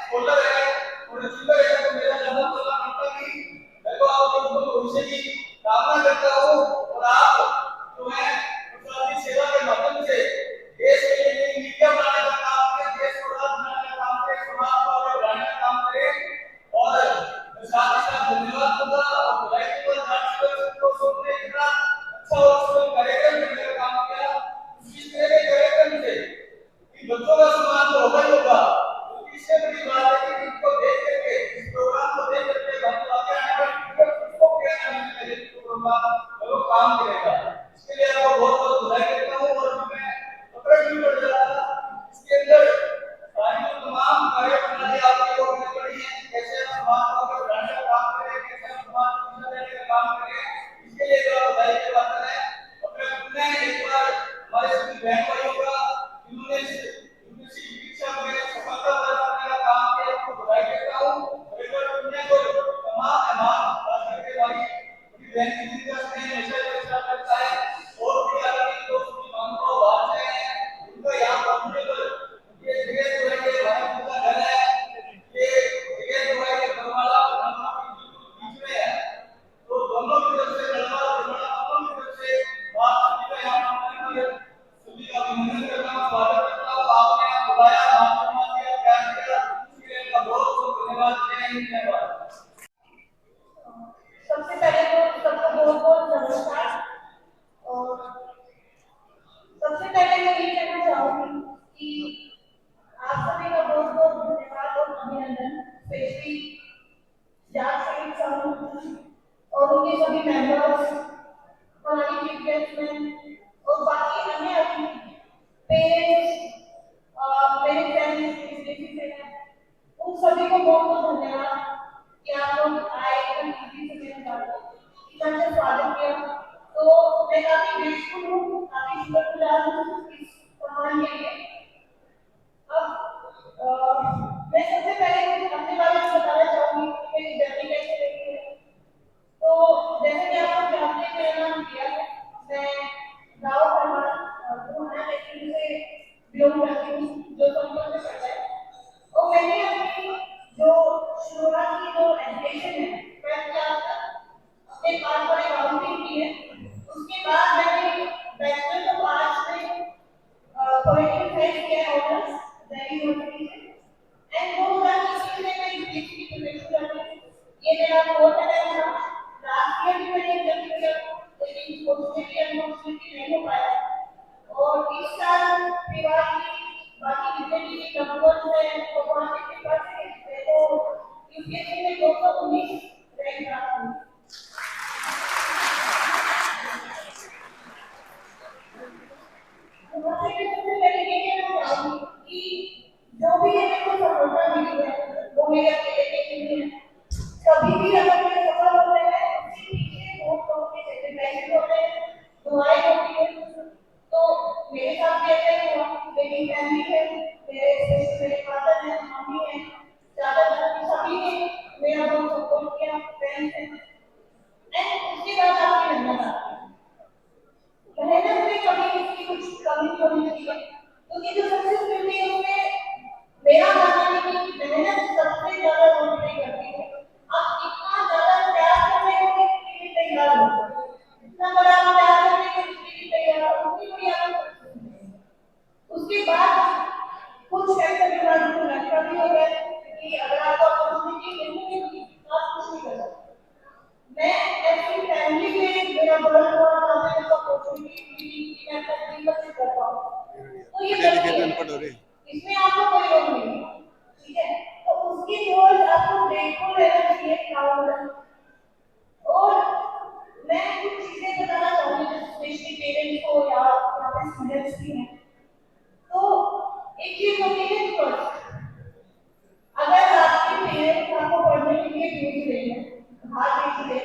स्कॉलर है और अचीवर है, तो मेरा ज़्यादा बोलना पड़ता नहीं। मैं तो आप लोगों को भविष्य की कामना करता हूँ और आप जो है अपनी सेवा के माध्यम से देश के लिए नई नीतियां बनाने का काम करें, देश को राज बनाने का काम करें, समाज को आगे बढ़ाने का काम करें। और साथ ही साथ धन्यवाद दूंगा और बधाई दूंगा राज्य को सोचने इतना अच्छा और सुंदर कार्यक्रम करने का काम किया। इस तरह के कार्यक्रम से इन बच्चों का सम्मान तो होगा ही होगा, क्योंकि इससे बड़ी बात है कि इनको देख करके, इस प्रोग्राम को देख करके हम आगे आने वाले को प्रेरणा मिलने के प्रोग्राम वो काम करेगा। इसके लिए आपको बहुत बहुत बधाई देता हूँ। और मैं पकड़ भी पड़ जा रहा था, इसके अंदर सारी जो तमाम कार्य प्रणाली आपकी वो हमने पढ़ी है, कैसे हम समाज को आगे बढ़ाने का काम करें, कैसे हम समाज को दिशा देने का काम करें, इसके लिए जो आप बधाई की बात करें। और मैं पुनः एक बार हमारे सभी बहन भाइयों का जिन्होंने शिक्षा में सफलता प्राप्त करने का काम किया, उनको बधाई देता हूँ। और एक बार पुनः को तमाम मेहमान खास करके हमारी बहन की जिंदगी का स्नेह हमेशा रक्षा करता है और भी आगे जो सभी मांगों बात है उनका यहाँ पहुंचने पर ये जगह जो है ये हमारा पूरा घर है, ये जगह जो है ये बरवाला और नलवा के बीच में है, तो दोनों की तरफ से नलवा और बरवाला दोनों की तरफ से बात सभी का यहाँ पहुंचने पर सभी का अभिनंदन करता हूँ, स्वागत करता हूँ। आपने यहाँ बुलाया, मान दिया, प्यार किया, इसके लिए आपका बहुत बहुत धन्यवाद। जय हिंद, जय भारत। सबसे पहले तो सबको बहुत बहुत नमस्कार। और सबसे पहले मैं ये कहना चाहूंगी कि आप सभी का बहुत बहुत धन्यवाद और अभिनंदन, स्पेशली जाट सेविक संघ और उनके सभी मेंबर्स, हमारी चीफ गेस्ट और बाकी अन्य पेरेंट्स, मेरे फ्रेंड्स, उन सभी को बहुत बहुत धन्यवाद कि आप लोग आए इतना स्वागत किया। तो मैं काफी ग्रेटफुल हूँ, काफी शुक्रगुजार हूँ इस सम्मान के लिए। अब मैं सबसे पहले अपने बारे में बताना चाहूंगी कि मेरी जर्नी कैसे रही है। तो जैसे कि आप लोग जानते हैं, मेरा नाम किया है, मैं गाँव फरमान से बिलोंग करती हूँ, जो संपर्क में पड़ता है। और मैंने अपनी जो शुरुआत की जो एजुकेशन है अपने पास वाले गाँव में की है। उसके बाद मैंने बैचलर ऑफ आर्ट्स में पॉलिटिकल साइंस किया है, ऑनर्स दिल्ली यूनिवर्सिटी से। एंड 2021 में मैं यूपीएससी की प्रिपरेशन कर रही हूँ। ये मेरा फोर्थ अटेम्प्ट था। लास्ट ईयर भी मैंने एग्जाम दिया, लेकिन फॉर्चुनेटली अनफॉर्चुनेटली नहीं हो पाया। और इस साल विवाह की बाकी जितने भी नंबर्स हैं भगवान की कृपा से तो यूपीएससी में 219 रैंक प्राप्त हुई। सबसे पहले ये कहना चाहूंगी कि जो भी मेरे को सफलता मिली है वो मेरे अकेले की नहीं है। कभी भी अगर मैं सफल होते हैं उसके पीछे बहुत लोगों के सेक्रीफाइस होते हैं, दुआएं होती है। तो मेरे साथ भी ऐसा ही हुआ। मेरी फैमिली है, मेरे फादर है, मम्मी है, दादा सभी ने मेरा बहुत सपोर्ट किया, फ्रेंड्स हैं। एंड उसके बाद आपकी मेहनत आती है। मेहनत में कभी इसकी कुछ कमी थोड़ी नहीं है, क्योंकि जो सक्सेस मिलती है उसमें मेरा मानना है कि मेहनत सबसे ज्यादा मोटिवेट करती है। आप इतना ज्यादा प्रयास करने को भी तैयार हो, इतना बड़ा प्रयास करने को भी तैयार हो, उतनी बड़ी आदत। उसके बाद कुछ ऐसे विभाग को लगता भी होगा कि अगर आपको अपॉर्चुनिटी नहीं मिली तो आप कुछ नहीं कर सकते। मैं ऐसी फैमिली में मेरा बड़ा हुआ था, मेरे को अपॉर्चुनिटी मिली कि मैं अपना ड्रीम अचीव कर पाऊँ। तो ये इसमें आपको कोई रोक नहीं है, ठीक है। तो उसकी रोल आपको ग्रेटफुल रहना चाहिए, प्राउड। और मैं कुछ चीजें बताना चाहूंगी स्पेशली पेरेंट्स को या यहाँ पे स्टूडेंट्स भी हैं। तो एक चीज होती है फर्स्ट, अगर आपके पेरेंट्स आपको पढ़ने के लिए भेज रहे हैं, बाहर भेज रहे,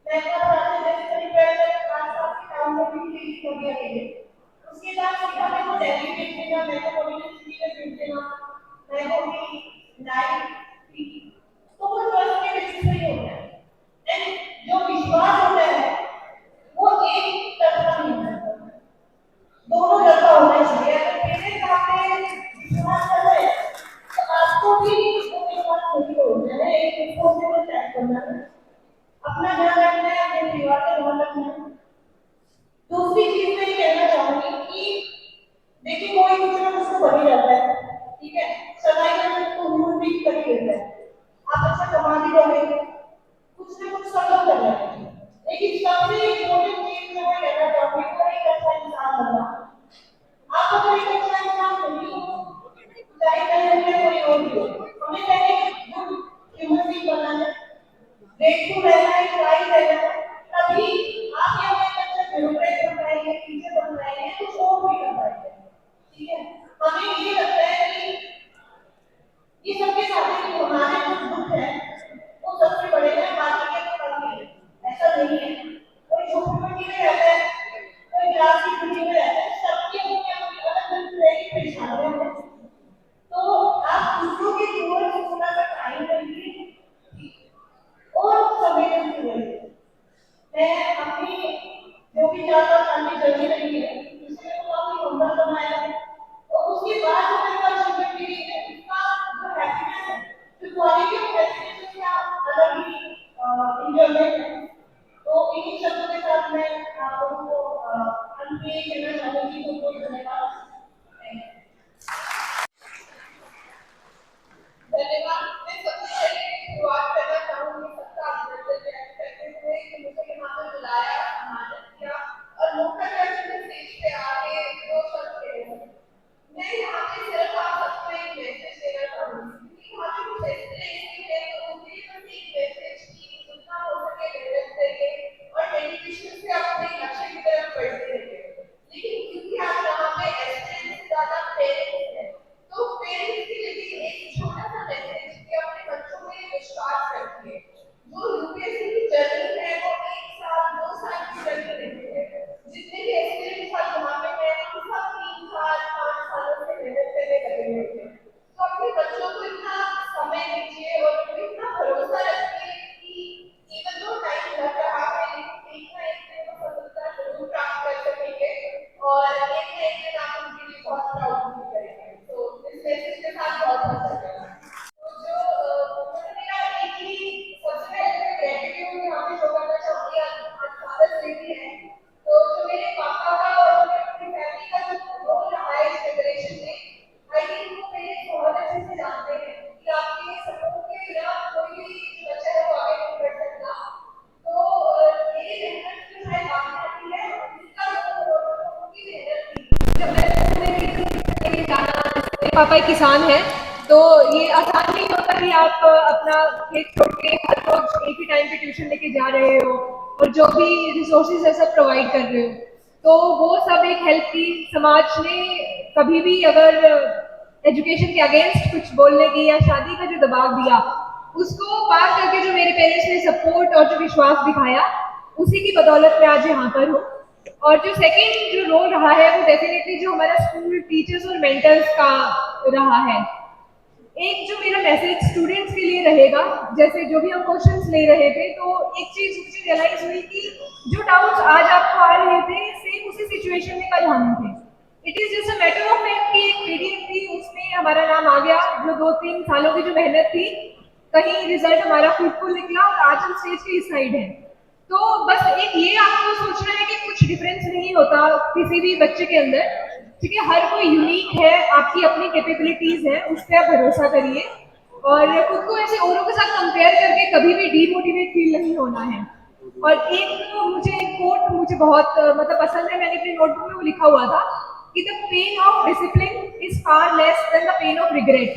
मैं क्या बताती हूँ, जैसे पहले आस-पास के टाउन में भी भेज हो गया है। उसके बाद सीधा मैं को दिल्ली भेज देना, मैं को पॉलिटिकल सिटी में भेज देना, मैं को भी नाइट तो वो ट्रस्ट के बेसिस पे ही होता है। एंड जो विश्वास होता है वो एक तरफा नहीं होता, दोनों तरफा होना चाहिए। अगर पेरेंट्स आप पे विश्वास कर रहे हैं तो आपको भी मिलता है, आप अच्छा कमा भी रहे हैं, कुछ ना कुछ संभव कर रहे हैं, लेकिन सबसे इम्पोर्टेंट चीज जो मैं कहना चाहूंगी वो एक अच्छा इंसान बनना। आप अगर एक अच्छा इंसान नहीं हो, चाहे कहीं कोई और भी हो, हमें पहले गुड ह्यूमन बीइंग बनना है, ग्रेटफुल रहना है, काइंड रहना है, तभी आप ये एक अच्छा ब्यूरोक्रेट बन पाएंगे, टीचर बन पाएंगे, कुछ और भी कर पाएंगे। ठीक है, हमें ये लगता है कि ये सबके साथ है कि हमारे कुछ दुख है वो सबसे बड़े हैं, बाकी के तो कम है, ऐसा नहीं है। कोई झोपड़पट्टी में रहता है, कोई ग्लास की कुटी में रहता है, सबकी अपनी अपनी अलग अलग तरह की परेशानियां हैं। तो आप दूसरों के जीवन में थोड़ा सा टाइम करिए और संवेदनशील रहिए। मैं अपनी जो भी 4-5 साल की जर्नी रही है उसमें तो काफी नंबर बनाया है, और उसके बाद जो मेरे पास जीवन मिली है उसका जो हैप्पीनेस है, जो क्वालिटी ऑफ हैप्पीनेस है, क्या अलग ही एंजॉयमेंट है। तो इन्हीं शब्दों के साथ मैं आप लोगों को अंत में कहना चाहूंगी तो कोई धन्यवाद। धन्यवाद। मैं सबसे पहले शुरुआत करना चाहूंगी सबका अभिनंदन करते हुए कि मुझे यहाँ पर बुलाया, सम्मानित किया और मुख्य दर्शन में स्टेज पे आके दो शब्द कहे। मैं यहाँ पे सिर्फ आप सबको एक मैसेज देना चाहूंगी कि यहाँ पे कुछ ऐसे है तो मुझे बस एक मैसेज की जितना हो सके मेहनत करिए और डेडिकेशन से अपने लक्ष्य की तरफ बढ़ते रहिए। लेकिन क्योंकि आप यहाँ पे एस्पिरेंट से ज्यादा पेरेंट्स हैं, तो पेरेंट्स के लिए एक छोटा सा मैसेज कि अपने बच्चों में विश्वास रखिए। जो यूपीएससी की जर्नी है वो 1 साल 2 साल की जर्नी नहीं है। जितने भी एक्सपीरियंस वाले वहाँ पे हैं हम सब 3 साल 5 सालों से मेहनत करने लगे हुए हैं। तो अपने बच्चों को इतना समय दीजिए और इतना भरोसा रखिए कि इवन दो टाइम लग रहा है लेकिन एक ना एक दिन वो सफलता जरूर प्राप्त कर सकेंगे और एक ना एक दिन आप उनके लिए बहुत प्राउड फील करेंगे। तो इस मैसेज के साथ बहुत बहुत धन्यवाद। तो जो मेरा एक ही सबसे पहले मैं ग्रेटिट्यूड यहाँ पे शो करना चाहूंगी आज फादर्स डे भी है। तो जो मेरे पापा का और मेरी फैमिली का जो रोल रहा है इस सेलिब्रेशन में, आई थिंक वो मेरे बहुत अच्छे से जानते हैं कि आपके सपोर्ट के बिना कोई भी बच्चा है वो आगे नहीं बढ़ सकता। तो मेरी मेहनत जो है आगे आती है इसका उनकी मेहनत थी। जब मैं जाना मेरे पापा एक किसान है तो ये आसान नहीं होता कि आप अपना खेत छोड़ के हर रोज एक ही टाइम पे ट्यूशन लेके जा रहे हो और जो भी रिसोर्सेज है सब प्रोवाइड कर रहे हो। तो वो सब एक हेल्प की, समाज ने कभी भी अगर एजुकेशन के अगेंस्ट कुछ बोलने की या शादी का जो दबाव दिया उसको पार करके जो मेरे पेरेंट्स ने सपोर्ट और जो विश्वास दिखाया उसी की बदौलत मैं आज यहाँ पर हूँ। और जो सेकेंड जो रोल रहा है वो डेफिनेटली जो हमारा स्कूल टीचर्स और मेंटर्स का रहा है। एक जो मेरा मैसेज स्टूडेंट्स के लिए रहेगा, जैसे जो भी हम क्वेश्चंस ले रहे थे तो एक चीज मुझे रियलाइज हुई कि जो डाउट्स आज आपको आ रहे थे सेम उसी सिचुएशन में कल हम थे। It is just a matter of fact कि एक पीडीएफ थी उसमें हमारा नाम आ गया, जो 2-3 सालों की जो मेहनत थी कहीं रिजल्ट हमारा फ्रूटफुल निकला और आज हम स्टेज के इस साइड हैं। तो बस एक ये आपको सोचना है कि कुछ डिफरेंस नहीं होता किसी भी बच्चे के अंदर, ठीक है, हर कोई यूनिक है, आपकी अपनी कैपेबिलिटीज है, उस पर आप भरोसा करिए और खुद को ऐसे औरों के साथ कंपेयर करके कभी भी डीमोटिवेट फील नहीं होना है। और एक तो मुझे एक कोट मुझे बहुत मतलब पसंद है, मैंने अपनी नोटबुक में वो लिखा हुआ था कि the pain of discipline is far less than the pain of regret.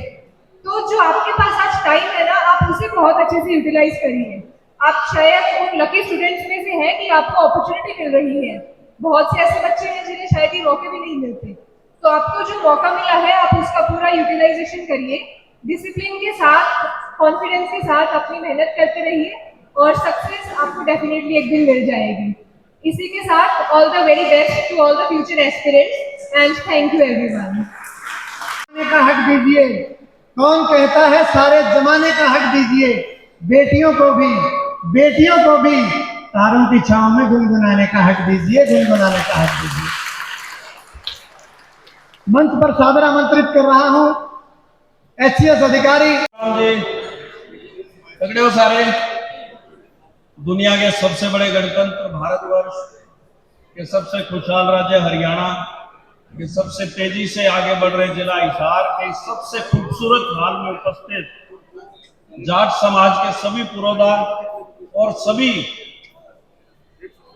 तो जो आपके पास आज टाइम है ना, आप उसे बहुत अच्छे से यूटिलाइज करिए। आप शायद उन लकी स्टूडेंट्स में से हैं कि आपको अपॉर्चुनिटी मिल रही है। बहुत से ऐसे बच्चे हैं जिन्हें शायद ये मौके भी नहीं मिलते, तो आपको जो मौका मिला है आप उसका पूरा यूटिलाइजेशन करिए, डिसिप्लिन के साथ, कॉन्फिडेंस के साथ अपनी मेहनत करते रहिए और सक्सेस आपको डेफिनेटली एक दिन मिल जाएगी। इसी के साथ all the very best to all the future aspirants and thank you everyone. का हक दीजिए, कौन कहता है सारे जमाने का हक दीजिए, बेटियों को भी तारों की छांव में गुनगुनाने का हक दीजिए, गुनगुनाने का हक दीजिए। मंच पर सादर आमंत्रित कर रहा हूं एचसीएस अधिकारी जी, तगड़े हो सारे। दुनिया के सबसे बड़े गणतंत्र भारतवर्ष के सबसे खुशहाल राज्य हरियाणा के सबसे तेजी से आगे बढ़ रहे जिला हिसार के सबसे खूबसूरत हाल में उपस्थित जाट समाज के सभी पुरोधा और सभी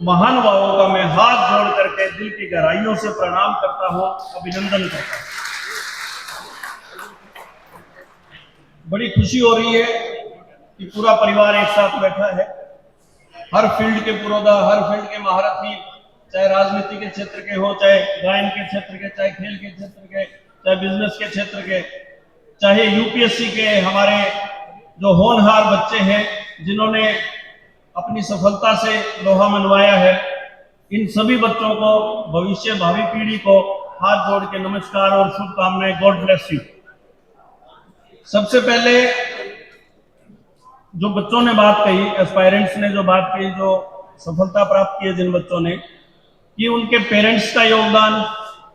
महानुभावों का मैं हाथ जोड़ करके दिल की गहराइयों से प्रणाम करता हूं, अभिनंदन करता हूं। बड़ी खुशी हो रही है कि पूरा परिवार एक साथ बैठा है। हर फील्ड के पुरोधा, हर फील्ड के महारथी, चाहे राजनीति के क्षेत्र के हो, चाहे गायन के क्षेत्र के, चाहे खेल के क्षेत्र के, चाहे बिजनेस के क्षेत्र के, चाहे यूपीएससी के हमारे जो होनहार बच्चे हैं जिन्होंने अपनी सफलता से लोहा मनवाया है, इन सभी बच्चों को, भविष्य भावी पीढ़ी को हाथ जोड़ के नमस्कार और शुभकामनाएं। God bless you. सबसे पहले जो बच्चों ने बात कही, एस्पायरेंट्स ने जो बात कही, जो सफलता प्राप्त की है जिन बच्चों ने, कि उनके पेरेंट्स का योगदान,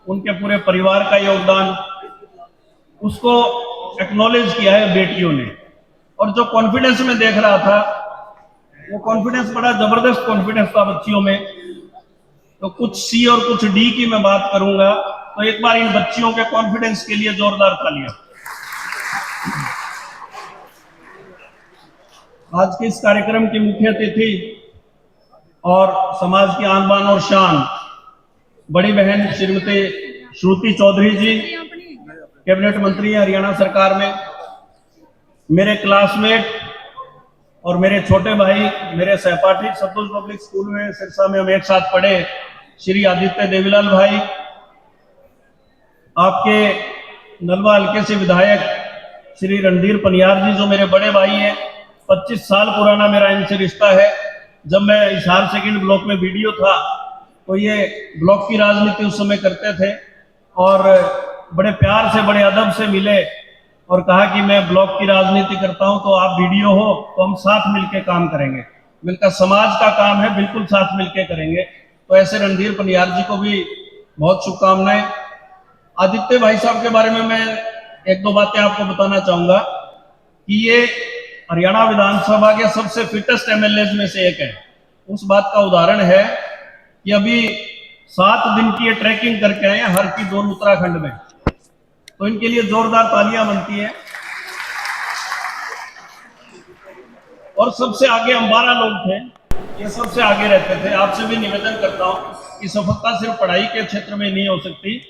उनके पूरे परिवार का योगदान, उसको एक्नॉलेज किया है बेटियों ने। और जो कॉन्फिडेंस में देख रहा था, वो कॉन्फिडेंस बड़ा जबरदस्त कॉन्फिडेंस था बच्चियों में। तो कुछ सी और कुछ डी की मैं बात करूंगा, तो एक बार इन बच्चियों के कॉन्फिडेंस के लिए जोरदार तालियां। आज के इस कार्यक्रम की मुख्य अतिथि और समाज की आन बान और शान बड़ी बहन श्रीमती श्रुति चौधरी जी, कैबिनेट मंत्री हैं हरियाणा सरकार में, मेरे क्लासमेट और मेरे छोटे भाई, मेरे सहपाठी सतलुज पब्लिक स्कूल में सिरसा में हम एक साथ पढ़े, श्री आदित्य देवीलाल भाई, आपके नलवा हल्के से विधायक श्री रणधीर पनियार जी जो मेरे बड़े भाई हैं, 25 साल पुराना मेरा इनसे रिश्ता है। जब मैं हिसार सेकंड ब्लॉक में वीडियो था तो ये ब्लॉक की राजनीति उस समय करते थे और बड़े प्यार से, बड़े अदब से मिले और कहा कि मैं ब्लॉक की राजनीति करता हूं, तो आप वीडियो हो तो हम साथ मिलकर काम करेंगे, मिलकर समाज का काम है, बिल्कुल साथ मिलकर करेंगे। तो ऐसे रणधीर पनियार जी को भी बहुत शुभकामनाएं। आदित्य भाई साहब के बारे में मैं एक दो बातें आपको बताना चाहूंगा कि ये हरियाणा विधानसभा के सबसे फिटेस्ट एमएलए में से एक है। उस बात का उदाहरण है कि अभी 7 दिन की ये ट्रैकिंग करके आए हैं हर की दूर उत्तराखंड में, तो इनके लिए जोरदार तालियां बनती है। और सबसे आगे हम 12 लोग थे, ये सबसे आगे रहते थे। आपसे भी निवेदन करता हूं कि सफलता सिर्फ पढ़ाई के क्षेत्र में नहीं हो सकती,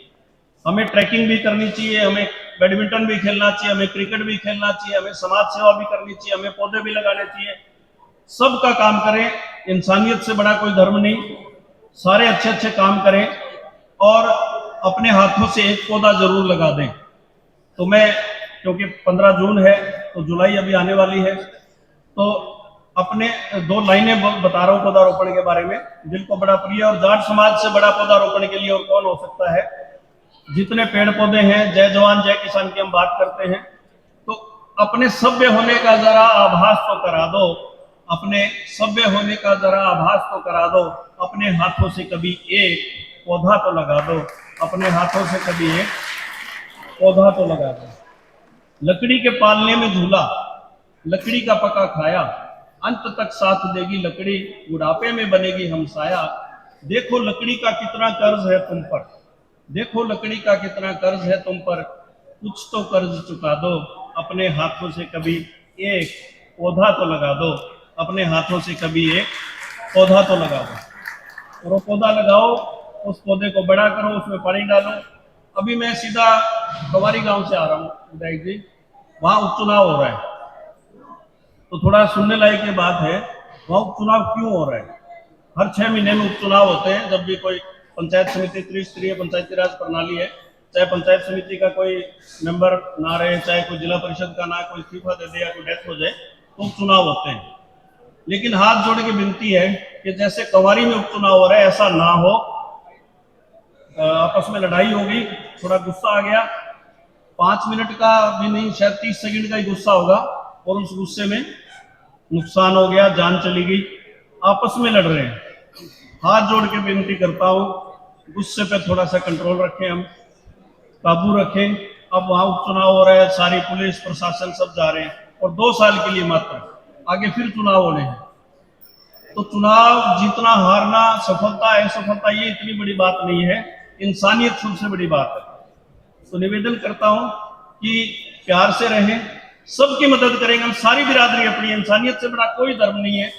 हमें ट्रैकिंग भी करनी चाहिए, हमें बैडमिंटन भी खेलना चाहिए, हमें क्रिकेट भी खेलना चाहिए, हमें समाज सेवा भी करनी चाहिए, हमें पौधे भी लगाने चाहिए। सबका काम करें, इंसानियत से बड़ा कोई धर्म नहीं, सारे अच्छे अच्छे काम करें और अपने हाथों से एक पौधा जरूर लगा दें। तो मैं, क्योंकि 15 जून है तो जुलाई अभी आने वाली है, तो अपने 2 लाइनें बता रहा हूं पौधारोपण के बारे में। दिल को बड़ा प्रिय और जाट समाज से बड़ा पौधारोपण के लिए और कौन हो सकता है। जितने पेड़ पौधे हैं, जय जवान जय किसान की हम बात करते हैं, तो अपने सभ्य होने का जरा आभास तो करा दो, अपने सभ्य होने का जरा आभास तो करा दो, अपने हाथों से कभी एक पौधा तो लगा दो, अपने हाथों से कभी एक पौधा तो लगा दो। लकड़ी के पालने में झूला, लकड़ी का पका खाया, अंत तक साथ देगी लकड़ी, बुढ़ापे में बनेगी हमसाया। देखो लकड़ी का कितना कर्ज है तुम पर, देखो लकड़ी का कितना कर्ज है तुम पर, कुछ तो कर्ज चुका दो, अपने हाथों से कभी एक पौधा तो लगा दो, अपने हाथों से कभी एक पौधा तो लगा दो। और वो पौधा लगाओ, उस पौधे को बड़ा करो, उसमें पानी डालो। अभी मैं सीधा कवारी गांव से आ रहा हूँ विधायक जी, वहां उपचुनाव हो रहा है, तो थोड़ा सुनने लायक ये बात है, वहां उपचुनाव क्यों हो रहा है। हर 6 महीने में उपचुनाव होते हैं, जब भी कोई पंचायत समिति, त्रिस्तरीय पंचायती राज प्रणाली है, चाहे पंचायत समिति का कोई मेंबर ना रहे, चाहे कोई जिला परिषद का ना कोई इस्तीफा दे दे या कोई डेथ हो जाए, तो उपचुनाव होते हैं। लेकिन हाथ जोड़ के विनती है कि जैसे कवारी में उपचुनाव हो रहा है ऐसा ना हो। आपस में लड़ाई होगी, थोड़ा गुस्सा आ गया, 5 मिनट का भी नहीं, शायद 30 सेकंड का ही गुस्सा होगा, और उस गुस्से में नुकसान हो गया, जान चली गई। आपस में लड़ रहे हैं, हाथ जोड़ के विनती करता हूं, गुस्से पे थोड़ा सा कंट्रोल रखें, हम काबू रखें। अब वहां उपचुनाव हो रहा है, सारी पुलिस प्रशासन सब जा रहे हैं, और 2 साल के लिए मात्र, आगे फिर चुनाव होने हैं। तो चुनाव जीतना हारना, सफलता असफलता, ये इतनी बड़ी बात नहीं है, इंसानियत सबसे बड़ी बात है। तो निवेदन करता हूं कि प्यार से रहें, सबकी मदद करेंगे। हम सारी बिरादरी अपनी, इंसानियत से बड़ा कोई धर्म नहीं है,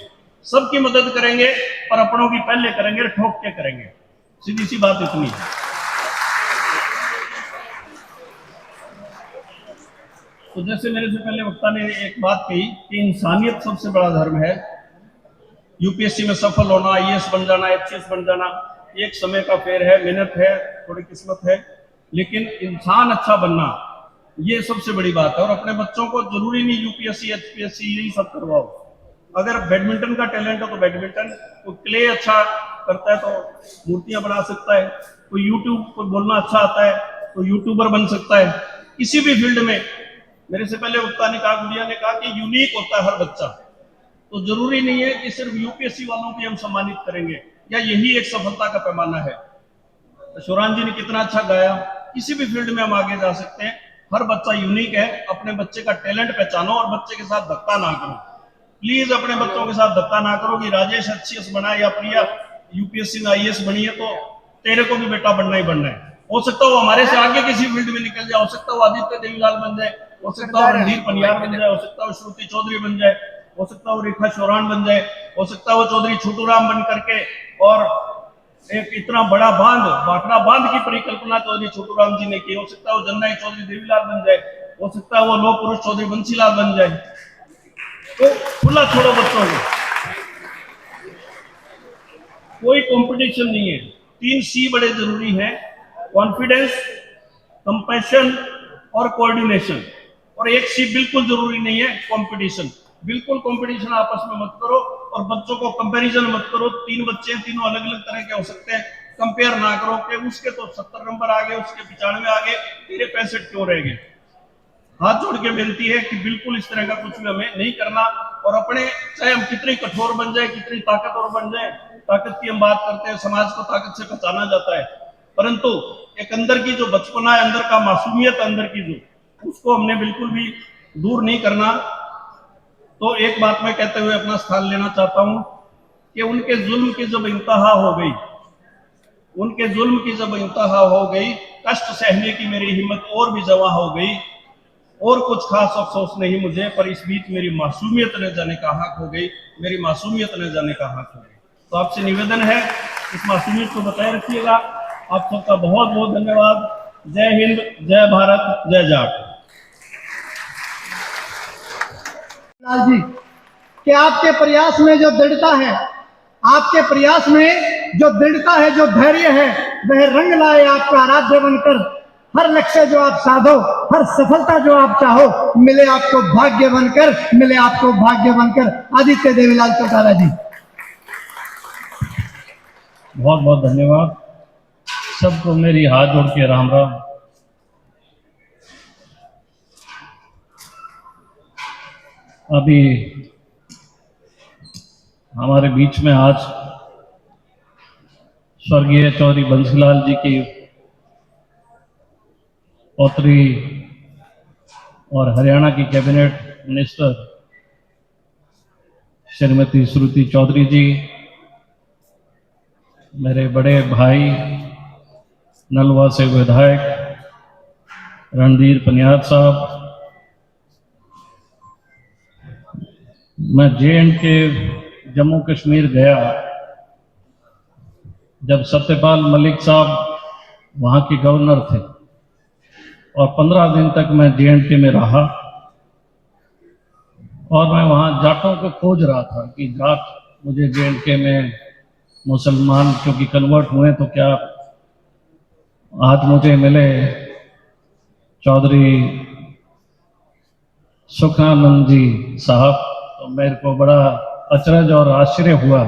सबकी मदद करेंगे और अपनों की पहले करेंगे, ठोक के करेंगे। सीधी सी बात इतनी है। तो जैसे मेरे से पहले वक्ता ने एक बात कही कि इंसानियत सबसे बड़ा धर्म है। यूपीएससी में सफल होना, आईएएस बन जाना, एचसीएस बन जाना एक समय का फेर है, मेहनत है, थोड़ी किस्मत है, लेकिन इंसान अच्छा बनना ये सबसे बड़ी बात है। और अपने बच्चों को जरूरी नहीं यूपीएससी एचपीएससी यही सब करवाओ। अगर बैडमिंटन का टैलेंट हो तो बैडमिंटन, कोई क्ले अच्छा करता है तो मूर्तियां बना सकता है, कोई यूट्यूब को बोलना अच्छा आता है तो यूट्यूबर बन सकता है। किसी भी फील्ड में, मेरे से पहले वक्ता ने कहा, गुड़िया ने कहा कि यूनिक होता है हर बच्चा। तो जरूरी नहीं है कि सिर्फ यूपीएससी वालों को हम सम्मानित करेंगे या यही एक सफलता का पैमाना है। तो शोरान जी ने कितना अच्छा गाया। किसी भी फील्ड में हम आगे जा सकते हैं, हर बच्चा यूनिक है। अपने बच्चे का टैलेंट पहचानो और बच्चे के साथ धक्का ना करो। प्लीज अपने बच्चों के साथ धक्का ना करो कि राजेश एचसीएस बना या प्रिया यूपीएससी में आईएएस बनी है तो तेरे को भी बेटा बनना ही बनना है। हो सकता है वो हमारे से आगे किसी फील्ड में निकल जाए, हो सकता है वो आदित्य देवीलाल बन जाए, हो सकता है वो रणधीर पनियार बन जाए, हो सकता है वो श्रुति चौधरी बन जाए, हो सकता है वो रेखा शोरान बन जाए, हो सकता है वो चौधरी छोटू राम बन करके और एक इतना बड़ा बांध, बाटना बांध की परिकल्पना चौधरी छोटू राम जी ने की। हो सकता है वो जन्नाई चौधरी देवीलाल बन जाए, हो सकता है वो लोक पुरुष चौधरी बंसीलाल बन जाए। तो खुला छोड़ो बच्चों को, कोई कंपटीशन नहीं है। 3 सी बड़े जरूरी हैं, कॉन्फिडेंस, कंपैशन और कोऑर्डिनेशन। और एक सी बिल्कुल जरूरी नहीं है, कंपटीशन। बिल्कुल कंपटीशन आपस में मत करो और बच्चों को कंपैरिजन मत करो। 3 बच्चे, तीनों अलग अलग तरह के हो सकते हैं, कंपेयर ना करो कि उसके तो 70 नंबर आ गए, उसके 95 आ गए, तेरे 65 क्यों रह गए। हाथ जोड़ के विनती है कि बिल्कुल इस तरह का कुछ भी हमें नहीं करना। और अपने, चाहे हम कितनी कठोर बन जाए, कितनी ताकतवर बन जाए, ताकत की हम बात करते हैं, समाज को ताकत से पहचाना जाता है, परंतु एक अंदर की जो बचपना है, अंदर का मासूमियत, अंदर की जो, उसको हमने बिल्कुल भी दूर नहीं करना। तो एक बात मैं कहते हुए अपना स्थान लेना चाहता हूं कि उनके जुल्म की जब इंतहा हो गई, उनके जुल्म की जब इंतहा हो गई, कष्ट सहने की मेरी हिम्मत और भी जवा हो गई। और कुछ खास अफसोस नहीं मुझे, पर इस बीच मेरी मासूमियत न जाने का हक हो गई, मेरी मासूमियत न जाने का हक हो गई। तो आपसे निवेदन है, इस मासूमियत को बताए रखिएगा। आप सबका बहुत बहुत धन्यवाद। जय हिंद, जय भारत, जय जाट। लाल जी, कि आपके प्रयास में जो दृढ़ता है, आपके प्रयास में जो दृढ़ता है, जो धैर्य है, वह रंग लाए आपका आराध्य बनकर। हर लक्ष्य जो आप साधो, हर सफलता जो आप चाहो, मिले आपको भाग्य बनकर, मिले आपको भाग्य बनकर। आदित्य देवीलाल चौटाला जी, बहुत बहुत धन्यवाद। सबको मेरी हाथ जोड़ के राम राम। अभी हमारे बीच में आज स्वर्गीय चौधरी बंसीलाल जी की पौत्री और हरियाणा की कैबिनेट मिनिस्टर श्रीमती श्रुति चौधरी जी, मेरे बड़े भाई नलवा से विधायक रणधीर पनियार साहब, मैं JNK जम्मू कश्मीर गया जब सत्यपाल मलिक साहब वहाँ के गवर्नर थे और 15 दिन तक मैं JNK में रहा और मैं वहाँ जाटों को खोज रहा था कि जाट मुझे JNK में मुसलमान क्योंकि कन्वर्ट हुए तो क्या। आज मुझे मिले चौधरी सुखानंद जी साहब, तो मेरे को बड़ा अचरज और आश्चर्य हुआ।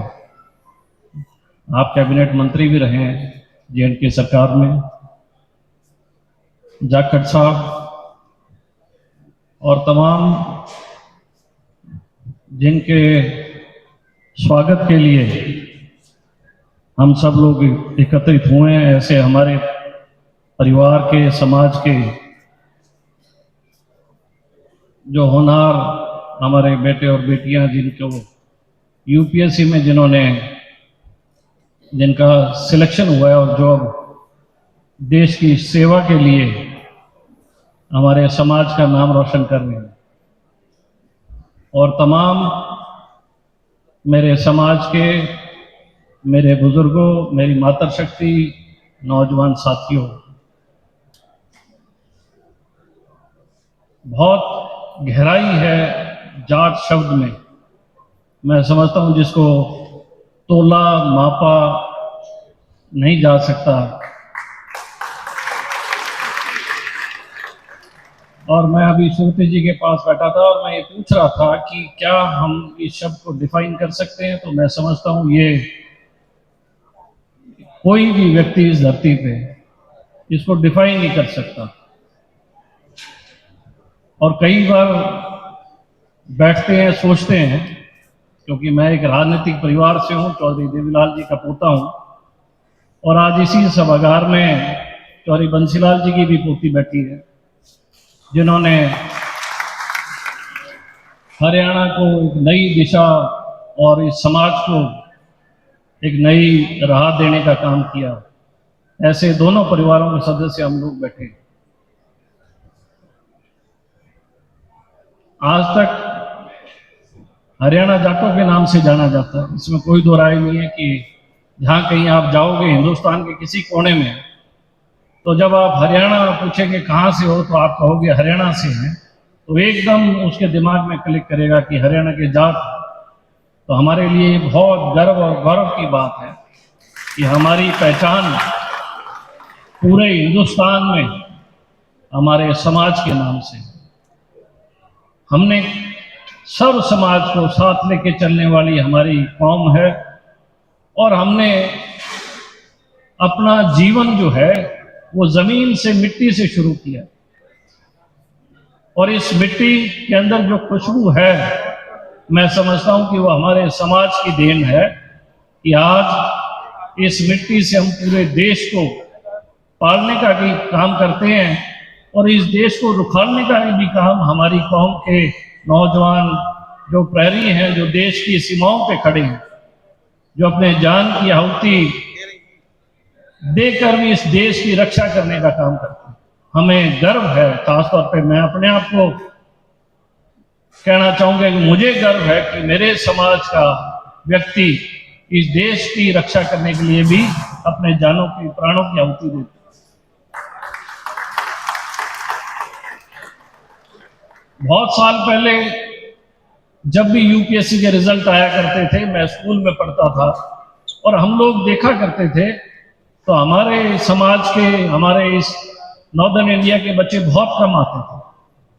आप कैबिनेट मंत्री भी रहे हैं JNK सरकार में। जाखड़ साहब और तमाम जिनके स्वागत के लिए हम सब लोग एकत्रित हुए हैं, ऐसे हमारे परिवार के, समाज के जो होनहार हमारे बेटे और बेटियां जिनको यूपीएससी में जिनका सिलेक्शन हुआ है और जो देश की सेवा के लिए हमारे समाज का नाम रोशन कर रहे हैं, और तमाम मेरे समाज के, मेरे बुजुर्गों, मेरी मातृशक्ति, नौजवान साथियों, बहुत गहराई है जाट शब्द में। मैं समझता हूं जिसको तोला मापा नहीं जा सकता। और मैं अभी श्रुति जी के पास बैठा था और मैं ये पूछ रहा था कि क्या हम इस शब्द को डिफाइन कर सकते हैं, तो मैं समझता हूं ये कोई भी व्यक्ति इस धरती पे इसको डिफाइन नहीं कर सकता। और कई बार बैठते हैं, सोचते हैं, क्योंकि मैं एक राजनीतिक परिवार से हूं, चौधरी देवीलाल जी का पोता हूं, और आज इसी सभागार में चौधरी बंसीलाल जी की भी पोती बैठी है, जिन्होंने हरियाणा को एक नई दिशा और इस समाज को एक नई राह देने का काम किया। ऐसे दोनों परिवारों के सदस्य हम लोग बैठे। आज तक हरियाणा जाटों के नाम से जाना जाता है, इसमें कोई दो राय नहीं है कि जहां कहीं आप जाओगे हिंदुस्तान के किसी कोने में, तो जब आप हरियाणा पूछेंगे कहाँ से हो, तो आप कहोगे हरियाणा से हैं, तो एकदम उसके दिमाग में क्लिक करेगा कि हरियाणा के जाट। तो हमारे लिए बहुत गर्व और गौरव की बात है कि हमारी पहचान पूरे हिंदुस्तान में हमारे समाज के नाम से। हमने सर्व समाज को साथ लेके चलने वाली हमारी कौम है, और हमने अपना जीवन जो है वो जमीन से, मिट्टी से शुरू किया, और इस मिट्टी के अंदर जो खुशबू है, मैं समझता हूं कि वो हमारे समाज की देन है कि आज इस मिट्टी से हम पूरे देश को पालने का भी काम करते हैं, और इस देश को रुखालने का भी काम हमारी कौम के नौजवान जो प्रहरी हैं, जो देश की सीमाओं पे खड़े हैं, जो अपने जान की आहुति देकर भी इस देश की रक्षा करने का काम करते हैं। हमें गर्व है, खासतौर पे मैं अपने आप को कहना चाहूंगा कि मुझे गर्व है कि मेरे समाज का व्यक्ति इस देश की रक्षा करने के लिए भी अपने जानों की, प्राणों की आहुति देते हैं। बहुत साल पहले जब भी यूपीएससी के रिजल्ट आया करते थे, मैं स्कूल में पढ़ता था और हम लोग देखा करते थे, तो हमारे समाज के, हमारे इस नॉर्दर्न इंडिया के बच्चे बहुत कम आते थे।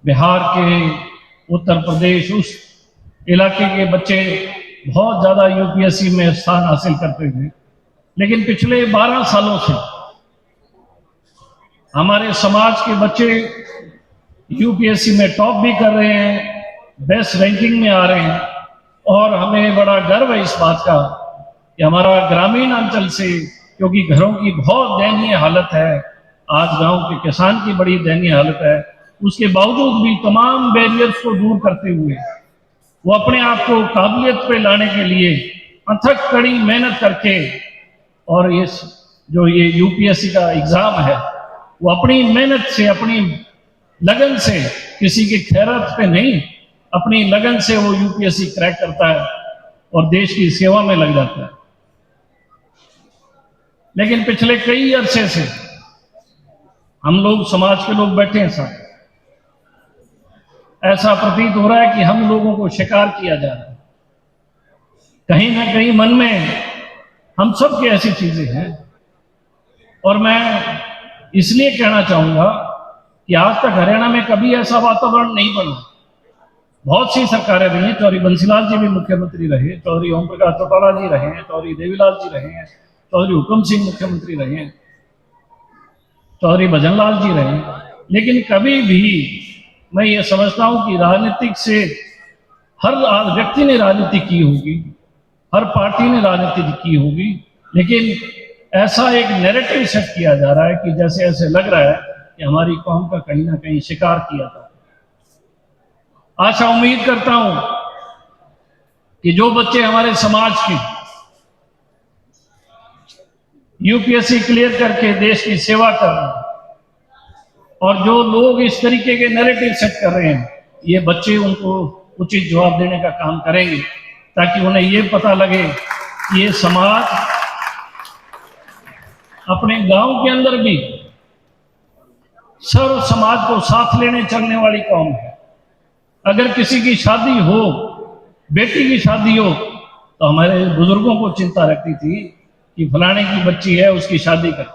बिहार के, उत्तर प्रदेश, उस इलाके के बच्चे बहुत ज़्यादा यूपीएससी में स्थान हासिल करते थे। लेकिन पिछले 12 सालों से हमारे समाज के बच्चे यूपीएससी में टॉप भी कर रहे हैं, बेस्ट रैंकिंग में आ रहे हैं, और हमें बड़ा गर्व है इस बात का कि हमारा ग्रामीण अंचल से, क्योंकि घरों की बहुत दयनीय हालत है, आज गांव के किसान की बड़ी दयनीय हालत है, उसके बावजूद भी तमाम बैरियर्स को दूर करते हुए वो अपने आप को काबिलियत पे लाने के लिए अथक कड़ी मेहनत करके, और इस जो ये यूपीएससी का एग्जाम है, वो अपनी मेहनत से, अपनी लगन से, किसी की खैरत पे नहीं, अपनी लगन से वो यूपीएससी क्रैक करता है और देश की सेवा में लग जाता है। लेकिन पिछले कई अरसे से हम लोग, समाज के लोग बैठे हैं साथ, ऐसा प्रतीत हो रहा है कि हम लोगों को शिकार किया जा रहा है। कहीं ना कहीं मन में हम सब की ऐसी चीजें हैं, और मैं इसलिए कहना चाहूंगा कि आज तक हरियाणा में कभी ऐसा वातावरण नहीं बना। बहुत सी सरकारें रही हैं, चौधरी बंसीलाल जी भी मुख्यमंत्री रहे, चौधरी ओम प्रकाश चौटाला जी रहे हैं, चौधरी देवीलाल जी रहे हैं, चौधरी हुक्म सिंह मुख्यमंत्री रहे हैं, चौधरी भजनलाल जी रहे हैं, लेकिन कभी भी मैं ये समझता हूं कि राजनीतिक से हर व्यक्ति ने राजनीति की होगी, हर पार्टी ने राजनीति की होगी, लेकिन ऐसा एक नैरेटिव सेट किया जा रहा है कि जैसे ऐसे लग रहा है कि हमारी कौम का कहीं ना कहीं शिकार किया था। आशा उम्मीद करता हूं कि जो बच्चे हमारे समाज के यूपीएससी क्लियर करके देश की सेवा कर रहे हैं, और जो लोग इस तरीके के नैरेटिव सेट कर रहे हैं, ये बच्चे उनको उचित जवाब देने का काम करेंगे, ताकि उन्हें ये पता लगे कि ये समाज अपने गांव के अंदर भी सर्व समाज को साथ लेने चलने वाली कौम है। अगर किसी की शादी हो, बेटी की शादी हो, तो हमारे बुजुर्गों को चिंता रहती थी कि फलाने की बच्ची है, उसकी शादी कर।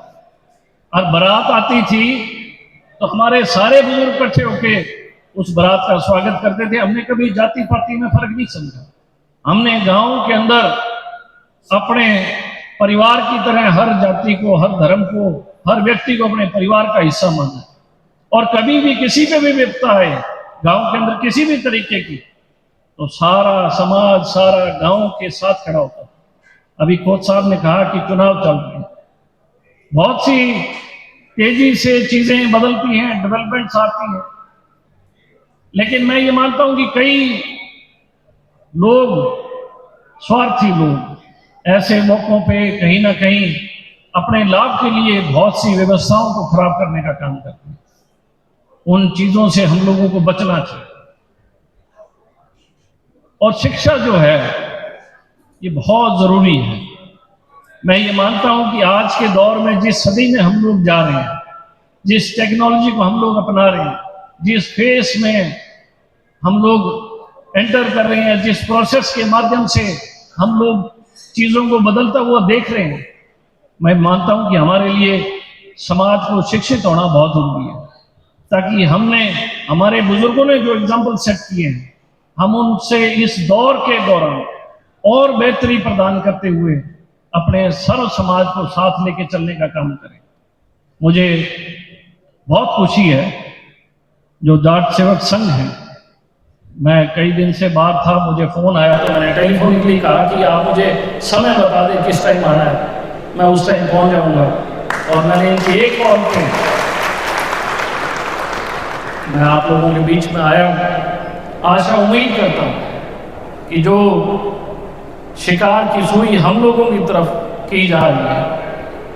और बारात आती थी तो हमारे सारे बुजुर्ग इकट्ठे होके उस बारात का स्वागत करते थे। हमने कभी जाति पाति में फर्क नहीं समझा। हमने गांव के अंदर अपने परिवार की तरह हर जाति को, हर धर्म को, हर व्यक्ति को अपने परिवार का हिस्सा माना। और कभी भी किसी पे भी विपदा आए गांव के अंदर किसी भी तरीके की, तो सारा समाज, सारा गांव के साथ खड़ा होता। अभी कोच साहब ने कहा कि चुनाव चल रहे हैं, बहुत सी तेजी से चीजें बदलती हैं, डेवलपमेंट्स आती हैं, लेकिन मैं ये मानता हूं कि कई लोग, स्वार्थी लोग, ऐसे मौकों पे कहीं ना कहीं अपने लाभ के लिए बहुत सी व्यवस्थाओं को खराब करने का काम करते हैं। उन चीजों से हम लोगों को बचना चाहिए। और शिक्षा जो है ये बहुत जरूरी है। मैं ये मानता हूं कि आज के दौर में जिस सदी में हम लोग जा रहे हैं, जिस टेक्नोलॉजी को हम लोग अपना रहे हैं, जिस फेस में हम लोग एंटर कर रहे हैं, जिस प्रोसेस के माध्यम से हम लोग चीजों को बदलता हुआ देख रहे हैं, मैं मानता हूं कि हमारे लिए समाज को शिक्षित होना बहुत जरूरी है, ताकि हमने, हमारे बुजुर्गों ने जो एग्जाम्पल सेट किए हैं, हम उनसे इस दौर के दौरान और बेहतरी प्रदान करते हुए अपने सर्व समाज को साथ लेके चलने का काम करें। मुझे बहुत खुशी है, जो जाट सेवक संघ है, मैं कई दिन से बाहर था, मुझे फोन आया तो मैंने टेलीफोनिकली कहा कि आप मुझे समय बता दें किस टाइम आना है, मैं उस टाइम पहुंच जाऊंगा। और मैंने इनकी एक कॉल की, मैं आप लोगों के बीच में आया हूं। आशा उम्मीद करता हूं कि जो शिकार की सुई हम लोगों की तरफ की जा रही है,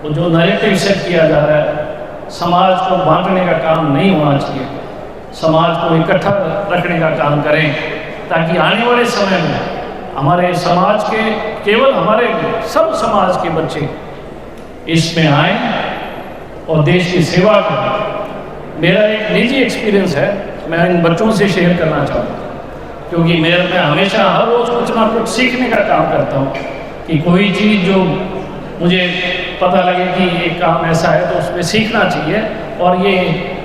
वो जो नैरेटिव सेट किया जा रहा है, समाज को बांटने का काम नहीं होना चाहिए। समाज को इकट्ठा रखने का काम करें, ताकि आने वाले समय में हमारे समाज के, केवल हमारे सब समाज के बच्चे इसमें आए और देश की सेवा करें। मेरा एक निजी एक्सपीरियंस है, मैं इन बच्चों से शेयर करना चाहूँगा, क्योंकि मैं हमेशा हर रोज़ कुछ ना कुछ सीखने का काम करता हूँ कि कोई चीज़ जो मुझे पता लगे कि ये काम ऐसा है तो उसमें सीखना चाहिए। और ये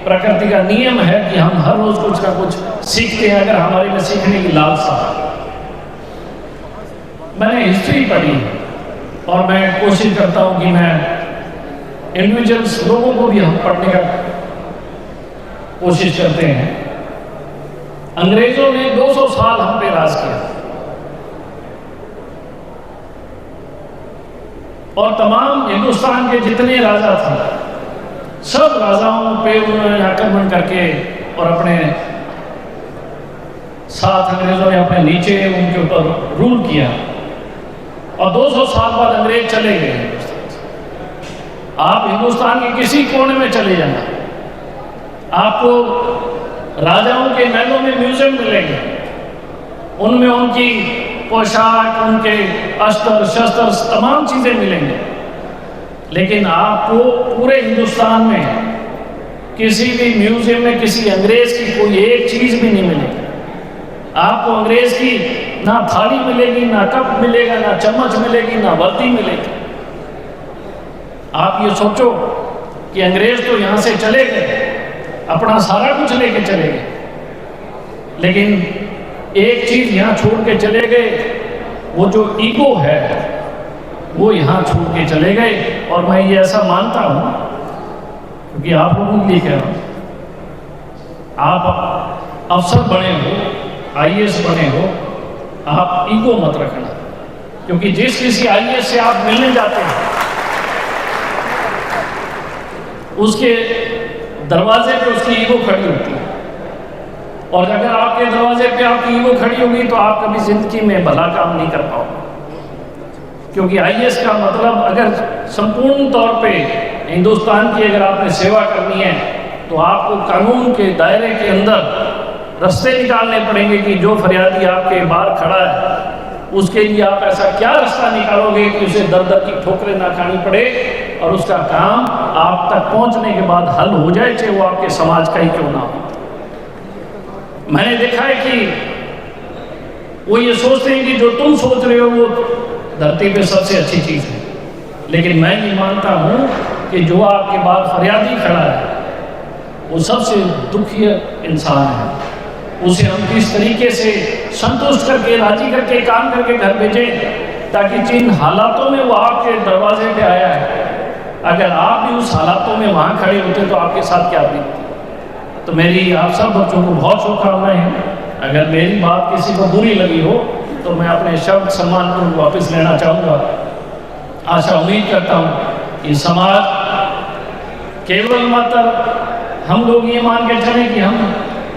प्रकृति का नियम है कि हम हर रोज़ कुछ ना कुछ सीखते हैं, अगर हमारे में सीखने की लालसा। मैंने हिस्ट्री पढ़ी और मैं कोशिश करता हूँ कि मैं इंडिविजुअल्स लोगों को भी हम पढ़ने का कोशिश करते हैं। अंग्रेजों ने 200 साल हम पे राज किया और तमाम हिंदुस्तान के जितने राजा थे, सब राजाओं पे उन्होंने आक्रमण करके और अपने साथ अंग्रेजों ने अपने नीचे उनके ऊपर रूल किया। और 200 साल बाद अंग्रेज चले गए। आप हिंदुस्तान के किसी कोने में चले जाना, आपको राजाओं के महलों में म्यूजियम मिलेंगे, उनमें उनकी पोशाक, उनके अस्त्र शस्त्र, तमाम चीजें मिलेंगे। लेकिन आपको पूरे हिंदुस्तान में किसी भी म्यूजियम में किसी अंग्रेज की कोई एक चीज भी नहीं मिलेगी। आपको अंग्रेज की ना थाली मिलेगी, ना कप मिलेगा, ना चम्मच मिलेगी, ना वर्दी मिलेगी। आप ये सोचो कि अंग्रेज तो यहां से चले गए, अपना सारा कुछ लेके चले गए, लेकिन एक चीज यहां छोड़ के चले गए, वो जो ईगो है वो यहां छोड़ के चले गए। और मैं ये ऐसा मानता हूं, क्योंकि आप लोगों के लिए कह रहा हूं, आप अफसर बने हो, IAS बने हो, आप ईगो मत रखना, क्योंकि जिस किसी IAS से आप मिलने जाते हैं उसके दरवाजे पे उसकी ईगो खड़ी होती है। और अगर आपके दरवाजे पे आपकी ईगो खड़ी होगी तो आप कभी जिंदगी में भला काम नहीं कर पाओगे। क्योंकि IAS का मतलब, अगर संपूर्ण तौर पे हिंदुस्तान की अगर आपने सेवा करनी है तो आपको कानून के दायरे के अंदर रास्ते निकालने पड़ेंगे कि जो फरियादी आपके बाहर खड़ा है उसके लिए आप ऐसा क्या रास्ता निकालोगे कि उसे दर दर की ठोकरें ना खानी पड़े और उसका काम आप तक पहुंचने के बाद हल हो जाए, चाहे वो आपके समाज का ही क्यों ना हो। मैंने देखा है कि वो ये सोचते हैं कि जो तुम सोच रहे हो वो धरती पे सबसे अच्छी चीज़ है, लेकिन मैं ये मानता हूँ कि जो आपके बाद फरियादी खड़ा है वो सबसे दुखी इंसान है। उसे हम किस तरीके से संतुष्ट करके, राजी करके, काम करके घर भेजें, ताकि जिन हालातों में वो आपके दरवाजे पे आया है, अगर आप भी उस हालातों में वहाँ खड़े होते तो आपके साथ क्या बीतती। तो मेरी आप सब बच्चों को बहुत शुभकामनाएं हैं। अगर मेरी बात किसी को बुरी लगी हो तो मैं अपने शब्द सम्मानपूर्वक वापस लेना चाहूँगा। आशा उम्मीद करता हूँ कि समाज केवल मात्र हम लोग ये मान के चले कि हम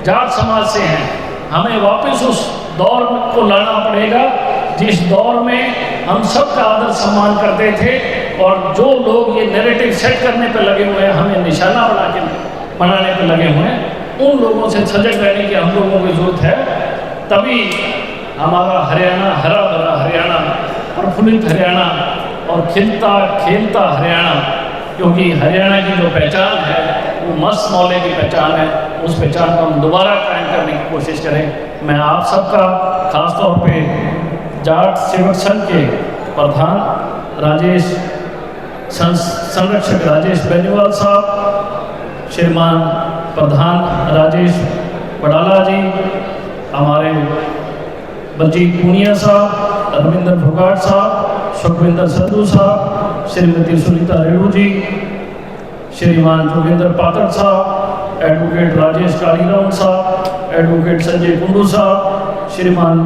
जाट समाज से हैं, हमें वापस उस दौर को लाना पड़ेगा जिस दौर में हम सबका आदर सम्मान करते थे, और जो लोग ये नैरेटिव सेट करने पे लगे हुए हैं, हमें निशाना बनाने पे लगे हुए हैं, उन लोगों से सजग रहने की हम लोगों की जरूरत है। तभी हमारा हरियाणा हरा भरा हरियाणा, प्रफुल्लित हरियाणा और खिलता खेलता हरियाणा, क्योंकि हरियाणा की जो पहचान है वो मस्त मौले की पहचान है, उस पहचान को हम दोबारा कायम करने की कोशिश करें। मैं आप सबका खासतौर पे जाट सेवक संघ के प्रधान राजेश संरक्षक राजेश बेनीवाल साहब, श्रीमान प्रधान राजेश बड़ाला जी, हमारे बलजीत पूनिया साहब, रविंद्र फोगाट साहब, सुखविंदर संधू साहब, श्रीमती सुनीता रेणु जी, श्रीमान जोगिंदर पाठक साहब, एडवोकेट राजेश कालीराम साहब, एडवोकेट संजय कुंडू साहब, श्रीमान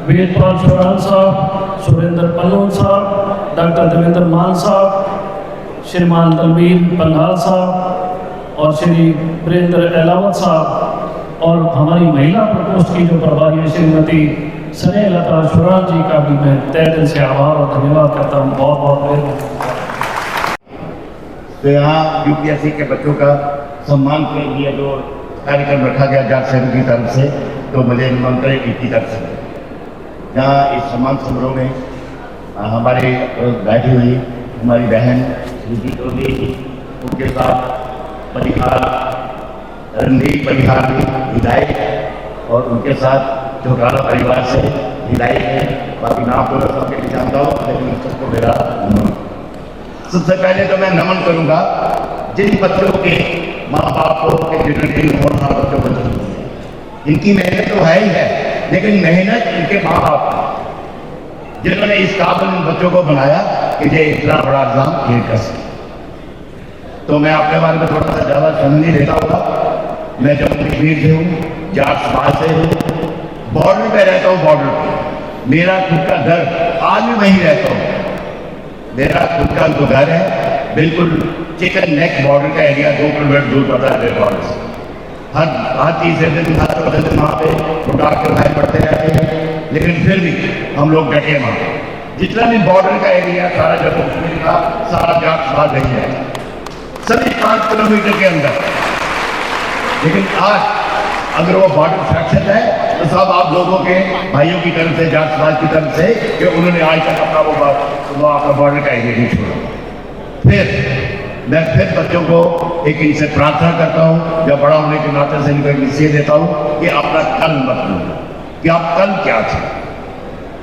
वेदपाल चौहान साहब, सुरेंद्र पन्नून साहब, डॉक्टर देवेंद्र मान साहब, श्रीमान दलबीर पंघाल साहब और श्री वीरेंद्र एलावत साहब, और हमारी महिला प्रकोष्ठ की जो प्रभारी है श्रीमती स्नेहलता शुरान जी का भी मैं तहे दिल से आभार और धन्यवाद करता हूँ। बहुत बहुत मेहरबानी। तो यहाँ यूपीएससी के बच्चों का सम्मान के लिए जो कार्यक्रम रखा गया जाट सेना की तरफ से, तो मुझे मंत्री की तरफ से यहाँ इस सम्मान समारोह में हमारे बैठी हुई हमारी बहन श्री चौधरी, उनके साथ परिहार रणदीप परिहार हिदायत और उनके साथ चौटाला परिवार से हिदायत है, बाकी नाम तो सबके नहीं जानता हूँ, लेकिन सबको मेरा नमन। सबसे पहले तो मैं नमन करूंगा जिन बच्चों के माँ बाप को होना बच्चों को, इनकी मेहनत तो है ही है, लेकिन मेहनत इनके माँ बाप की, जिन्होंने इस काबिल बच्चों को बनाया कि ये इतना बड़ा एग्जाम क्लियर कर सके। तो मैं अपने बारे में थोड़ा सा ज़्यादा समय नहीं देता होगा। मैं जम्मू कश्मीर से हूँ, जाट समाज से हूँ, बॉर्डर पे रहता हूँ। बॉर्डर पे मेरा खुद का घर, आज भी वहीं रहता हूँ। मेरा खुद का जो घर है बिल्कुल चिकन नेक बॉर्डर का एरिया, 2 किलोमीटर दूर पड़ता है बॉर्डर से। हर तीसरे दिन वहाँ पे उठार करवाए पड़ते रहते हैं, लेकिन फिर भी हम लोग डटे वहाँ। जितना भी बॉर्डर का एरिया सारा जम्मू कश्मीर का सारा जाट समाज नहीं है, सभी 5 किलोमीटर के अंदर। लेकिन आज अगर वो बॉर्डर फ्रैक्चर है तो सब आप लोगों के भाइयों की तरफ से, जाट समाज की तरफ से, कि उन्होंने आज तक अपना वो आपका बॉर्डर का एरिया नहीं छोड़ा। फिर मैं फिर बच्चों को एक इनसे प्रार्थना करता हूँ, या बड़ा होने के नाते से इनको एक नसीहत देता हूँ कि अपना कल मत भूलना, कि आप कल क्या थे।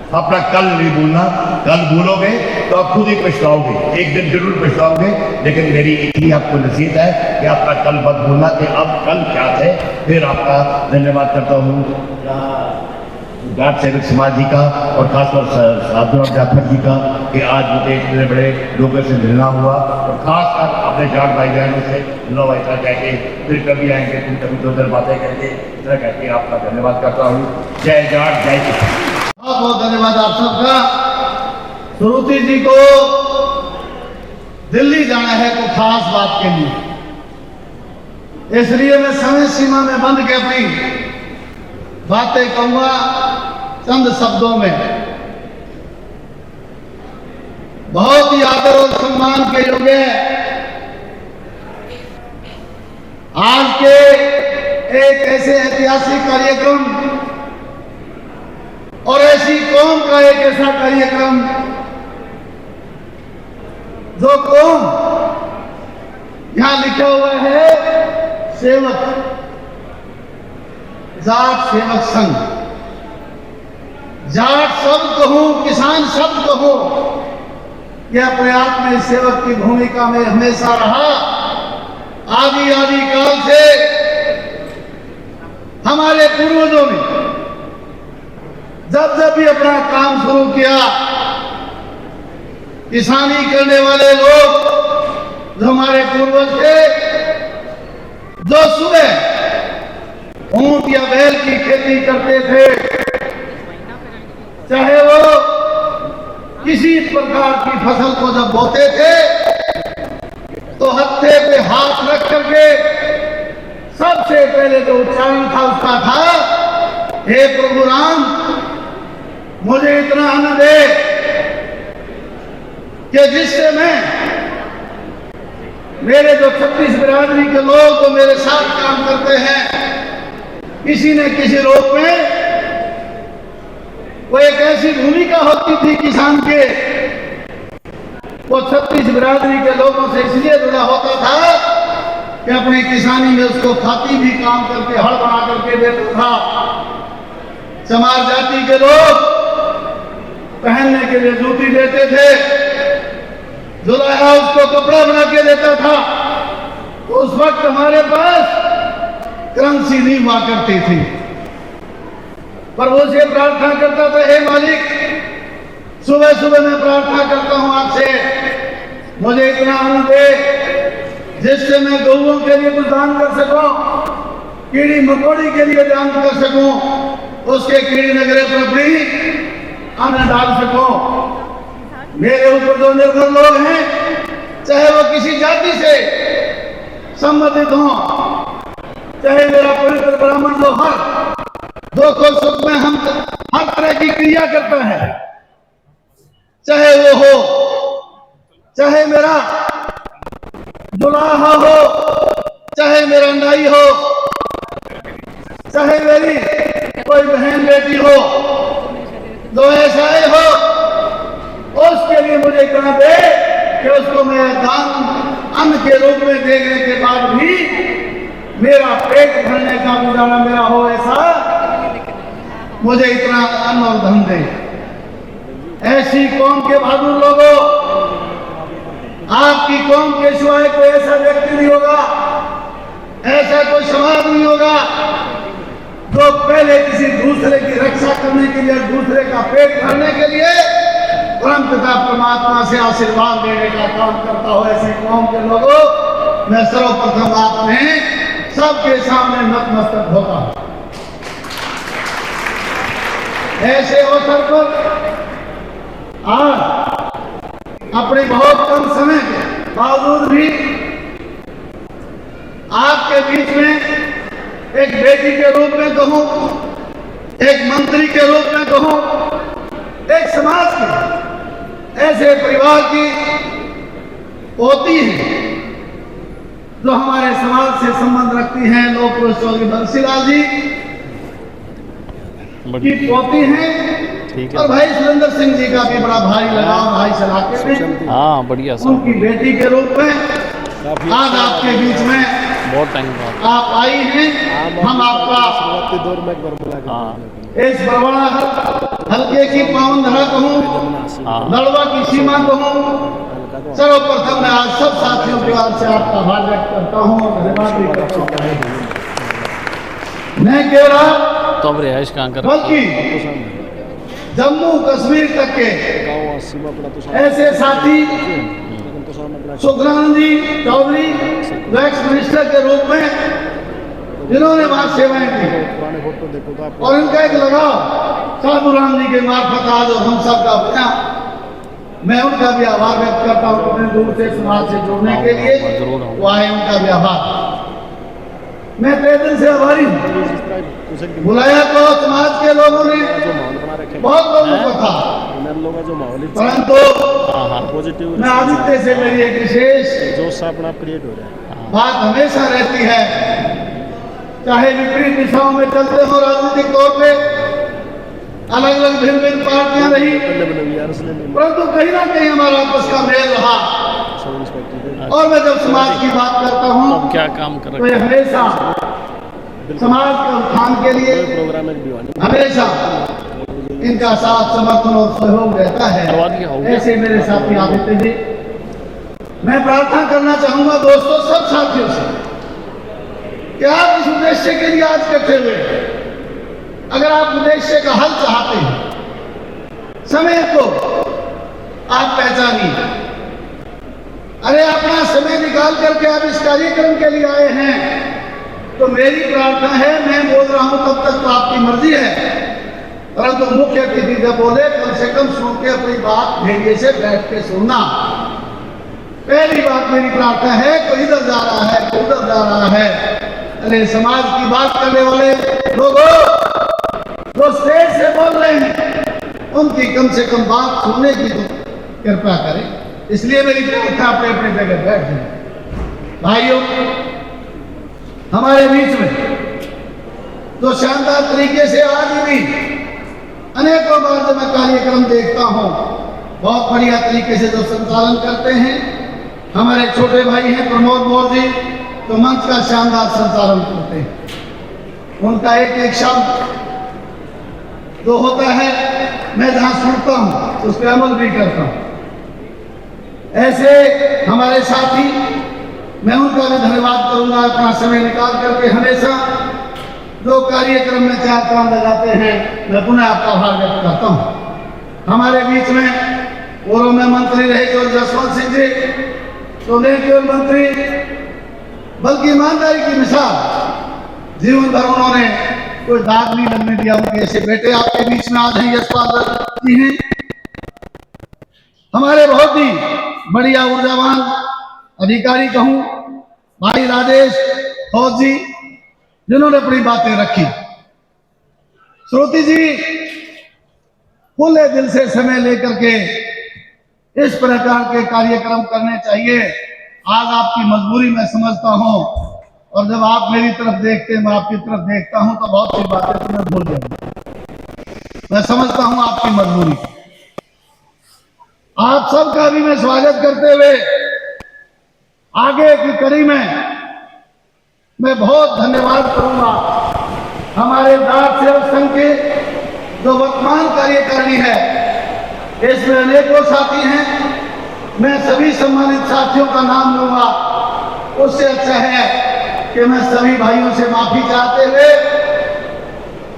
अपना कल नहीं भूलना, कल भूलोगे तो आप खुद ही पछताओगे, एक दिन जरूर पछताओगे। लेकिन मेरी एक ही आपको नसीहत है कि अपना कल मत भूलना कि अब कल क्या थे। फिर आपका धन्यवाद करता हूँ जाट सेवक समाज जी का, और खासतौर से साधुराम जाफर जी का, कि आज मुझे इतने बड़े लोगों से मिलना हुआ, और खासकर अपने जाट भाई बहनों से लो ऐसा कह के फिर कभी आएंगे, फिर कभी 2 बातें कहेंगे, इतना कह के आपका धन्यवाद करता हूँ। जय जाट, जय किसान। बहुत बहुत धन्यवाद आप सबका। श्रुति जी को दिल्ली जाना है कोई खास बात के लिए, इसलिए मैं समय सीमा में बंद के अपनी बातें कहूंगा चंद शब्दों में। बहुत ही आदर और सम्मान के योग्य आज के एक ऐसे ऐतिहासिक कार्यक्रम और ऐसी कौम का एक ऐसा कार्यक्रम जो कौम यहां लिखा हुआ है सेवक, जाट सेवक संघ, जाट शब्द कहो, किसान शब्द कहो, यह अपने आप में सेवक की भूमिका में हमेशा रहा। आदि आदि काल से हमारे पूर्वजों ने जब जब भी अपना काम शुरू किया, किसानी करने वाले लोग जो हमारे पूर्वज थे, जो सुबह ऊंट या बैल की खेती करते थे, चाहे वो किसी प्रकार की फसल को जब बोते थे तो हत्थे पे हाथ रख करके सबसे पहले जो उच्चारण था उसका था, हे प्रभु राम मुझे इतना अन्न दे कि जिससे मैं मेरे जो 36 बिरादरी के लोग जो मेरे साथ काम करते हैं, किसी न किसी रूप में वो एक ऐसी भूमिका होती थी किसान के, वो 36 बिरादरी के लोगों से इसलिए जुड़ा होता था कि अपनी किसानी में उसको खाती भी काम करके हड़ बना करके देता था। चमार जाति के लोग पहनने के लिए जूती देते थे, जुलाया उसको कपड़ा बना के देता था। तो उस वक्त हमारे पास करेंसी नहीं हुआ करती थी, पर वो से प्रार्थना करता था, हे मालिक सुबह सुबह मैं प्रार्थना करता हूं आपसे, मुझे इतना अन्न दे जिससे मैं गौओं के लिए कुछ दान कर सकूं, कीड़ी मकोड़ी के लिए दान कर सकूं, उसके कीड़ी नगरे पर अपनी अन्न डाल सकूं। मेरे ऊपर जो निर्भर लोग हैं, चाहे वो किसी जाति से संबंधित हो, चाहे मेरा पवित्र ब्राह्मण जो हर दुख और सुख में हम हर तरह की क्रिया करता है, चाहे वो हो, चाहे मेरा दुल्हा हो, चाहे मेरा नाई हो, चाहे मेरी कोई बहन बेटी हो, जो ऐसा ही हो, उसके लिए मुझे इतना दे कि उसको मैं दान अन्न के रूप में देने के बाद भी मेरा पेट भरने का गुजारा मेरा हो, ऐसा मुझे इतना अन्न और धन दे। ऐसी कौम के बहादुर लोगों, आपकी कौम के सिवाय कोई ऐसा व्यक्ति नहीं होगा, ऐसा कोई समाज नहीं होगा जो पहले किसी दूसरे की रक्षा करने के लिए, दूसरे का पेट भरने के लिए परम पिता परमात्मा से आशीर्वाद लेने का काम करता हो। ऐसी कौम के लोगों, मैं सर्वप्रथम आप में सबके सामने नतमस्तक होता हूं। ऐसे अवसर पर आज अपने बहुत कम समय के बावजूद भी आपके बीच में एक बेटी के रूप में कहूं, एक मंत्री के रूप में कहूं, एक समाज के ऐसे परिवार की होती है जो हमारे समाज से संबंध रखती हैं, लोक पुरुष चौधरी बंसीलाल जी की पोती हैं, और भाई सुरेंद्र सिंह जी का भी बड़ा भाई लगाव भाई से इलाके में, हाँ बढ़िया, उनकी बेटी के रूप में आज आपके बीच में बहुत टाइम बाद आप आई हैं। हम आपका दौर में एक बार मुलाकात इस बरवाड़ा हल्के की पावन धरा कहूँ, लड़वा की सीमा कहूँ, सर्वप्रथम मैं आज सब साथियों के ओर से आपका आभार व्यक्त करता हूँ, धन्यवाद भी करता हूँ। मैं कह रहा तो अब रिहाइश कहाँ कर, बल्कि जम्मू कश्मीर तक के ऐसे साथी सुखराम जी चौधरी वैक्स मिनिस्टर के रूप में जिन्होंने वहां सेवाएं की, और इनका एक लगाव साधुराम जी के मार्फत आज और हम सब का बना, मैं उनका भी आभार व्यक्त करता हूँ अपने दूर से समाज से जुड़ने के लिए, वो आए उनका भी आभार। मैं तहे दिल से आभारी हूँ। बुलाया तो समाज के लोगों ने बहुत लोगों को था, परंतु मैं आदित्य से मेरी एक विशेष जोश अपना क्रिएट हो रहा है। बात हमेशा रहती है चाहे विपरीत दिशाओं में चलते हो राजनीतिक तौर पे, अलग अलग भिन्न भिन्न पार्टियां रही, परंतु कहीं ना कहीं हमारा आपस का मेल रहा। और मैं जब समाज की बात करता हूँ क्या काम कर तो ये हमेशा समाज के उत्थान के लिए हमेशा इनका साथ समर्थन और सहयोग रहता है। ऐसे मेरे साथी आदित्य जी, मैं प्रार्थना करना चाहूंगा दोस्तों सब साथियों से कि आप इस उद्देश्य के लिए आज इकट्ठे हुए हैं। अगर आप उद्देश्य का हल चाहते हैं, समय को आप पहचानिए। अरे अपना समय निकाल करके आप इस कार्यक्रम के लिए आए हैं तो मेरी प्रार्थना है, मैं बोल रहा हूं तब तक तो आपकी मर्जी है, परंतु मुख्य अतिथि जब बोले कम से कम सुन के अपनी बात धैर्य से बैठ के सुनना। पहली बात मेरी प्रार्थना है, कोई इधर जा रहा है कोई उधर जा रहा है, अरे समाज की बात करने वाले लोगों जो स्टेज से बोल रहे हैं उनकी कम से कम बात सुनने की तो कृपा करें। इसलिए मेरी प्रार्थना अपने अपने जगह बैठ जाए। भाइयों, हमारे बीच में जो शानदार तरीके से आज भी अनेकों बार जब मैं कार्यक्रम देखता हूं, बहुत बढ़िया तरीके से जो संचालन करते हैं हमारे छोटे भाई हैं प्रमोद मौर्य जी, तो मंच का शानदार संचालन करते हैं। उनका एक एक शब्द जो होता है मैं जहां सुनता हूं उस पर अमल भी करता हूं। ऐसे हमारे साथी, मैं उनका भी धन्यवाद करूंगा, अपना समय निकाल करके हमेशा जो कार्यक्रम में चार चांद लगाते हैं, मैं पुनः आपका आभार व्यक्त करता हूं। हमारे बीच में पूर्व में मंत्री रहे जो जसवंत सिंह जी, तो नहीं केवल मंत्री बल्कि ईमानदारी की मिसाल, जीवन भर उन्होंने कोई दाग नहीं लगने दिया। उनके ऐसे बेटे आपके बीच में आज हैं, यशपाल जी हैं, हमारे बहुत ही बढ़िया ऊर्जावान अधिकारी कहूं, भाई राजेश फौज जी, जिन्होंने अपनी बातें रखी। श्रुति जी खुले दिल से समय लेकर के इस प्रकार के कार्यक्रम करने चाहिए। आज आपकी मजबूरी मैं समझता हूं, और जब आप मेरी तरफ देखते हैं, मैं आपकी तरफ देखता हूं, तो बहुत सी बातें तो मैं भूल जाऊंगा। मैं समझता हूं आपकी मजबूरी। आप सबका भी मैं स्वागत करते हुए आगे की कड़ी में मैं बहुत धन्यवाद करूंगा हमारे डाक सेवक संघ के जो वर्तमान कार्यकारिणी है, इसमें अनेकों साथी हैं। मैं सभी सम्मानित साथियों का नाम लूंगा, उससे अच्छा है कि मैं सभी भाइयों से माफी चाहते हुए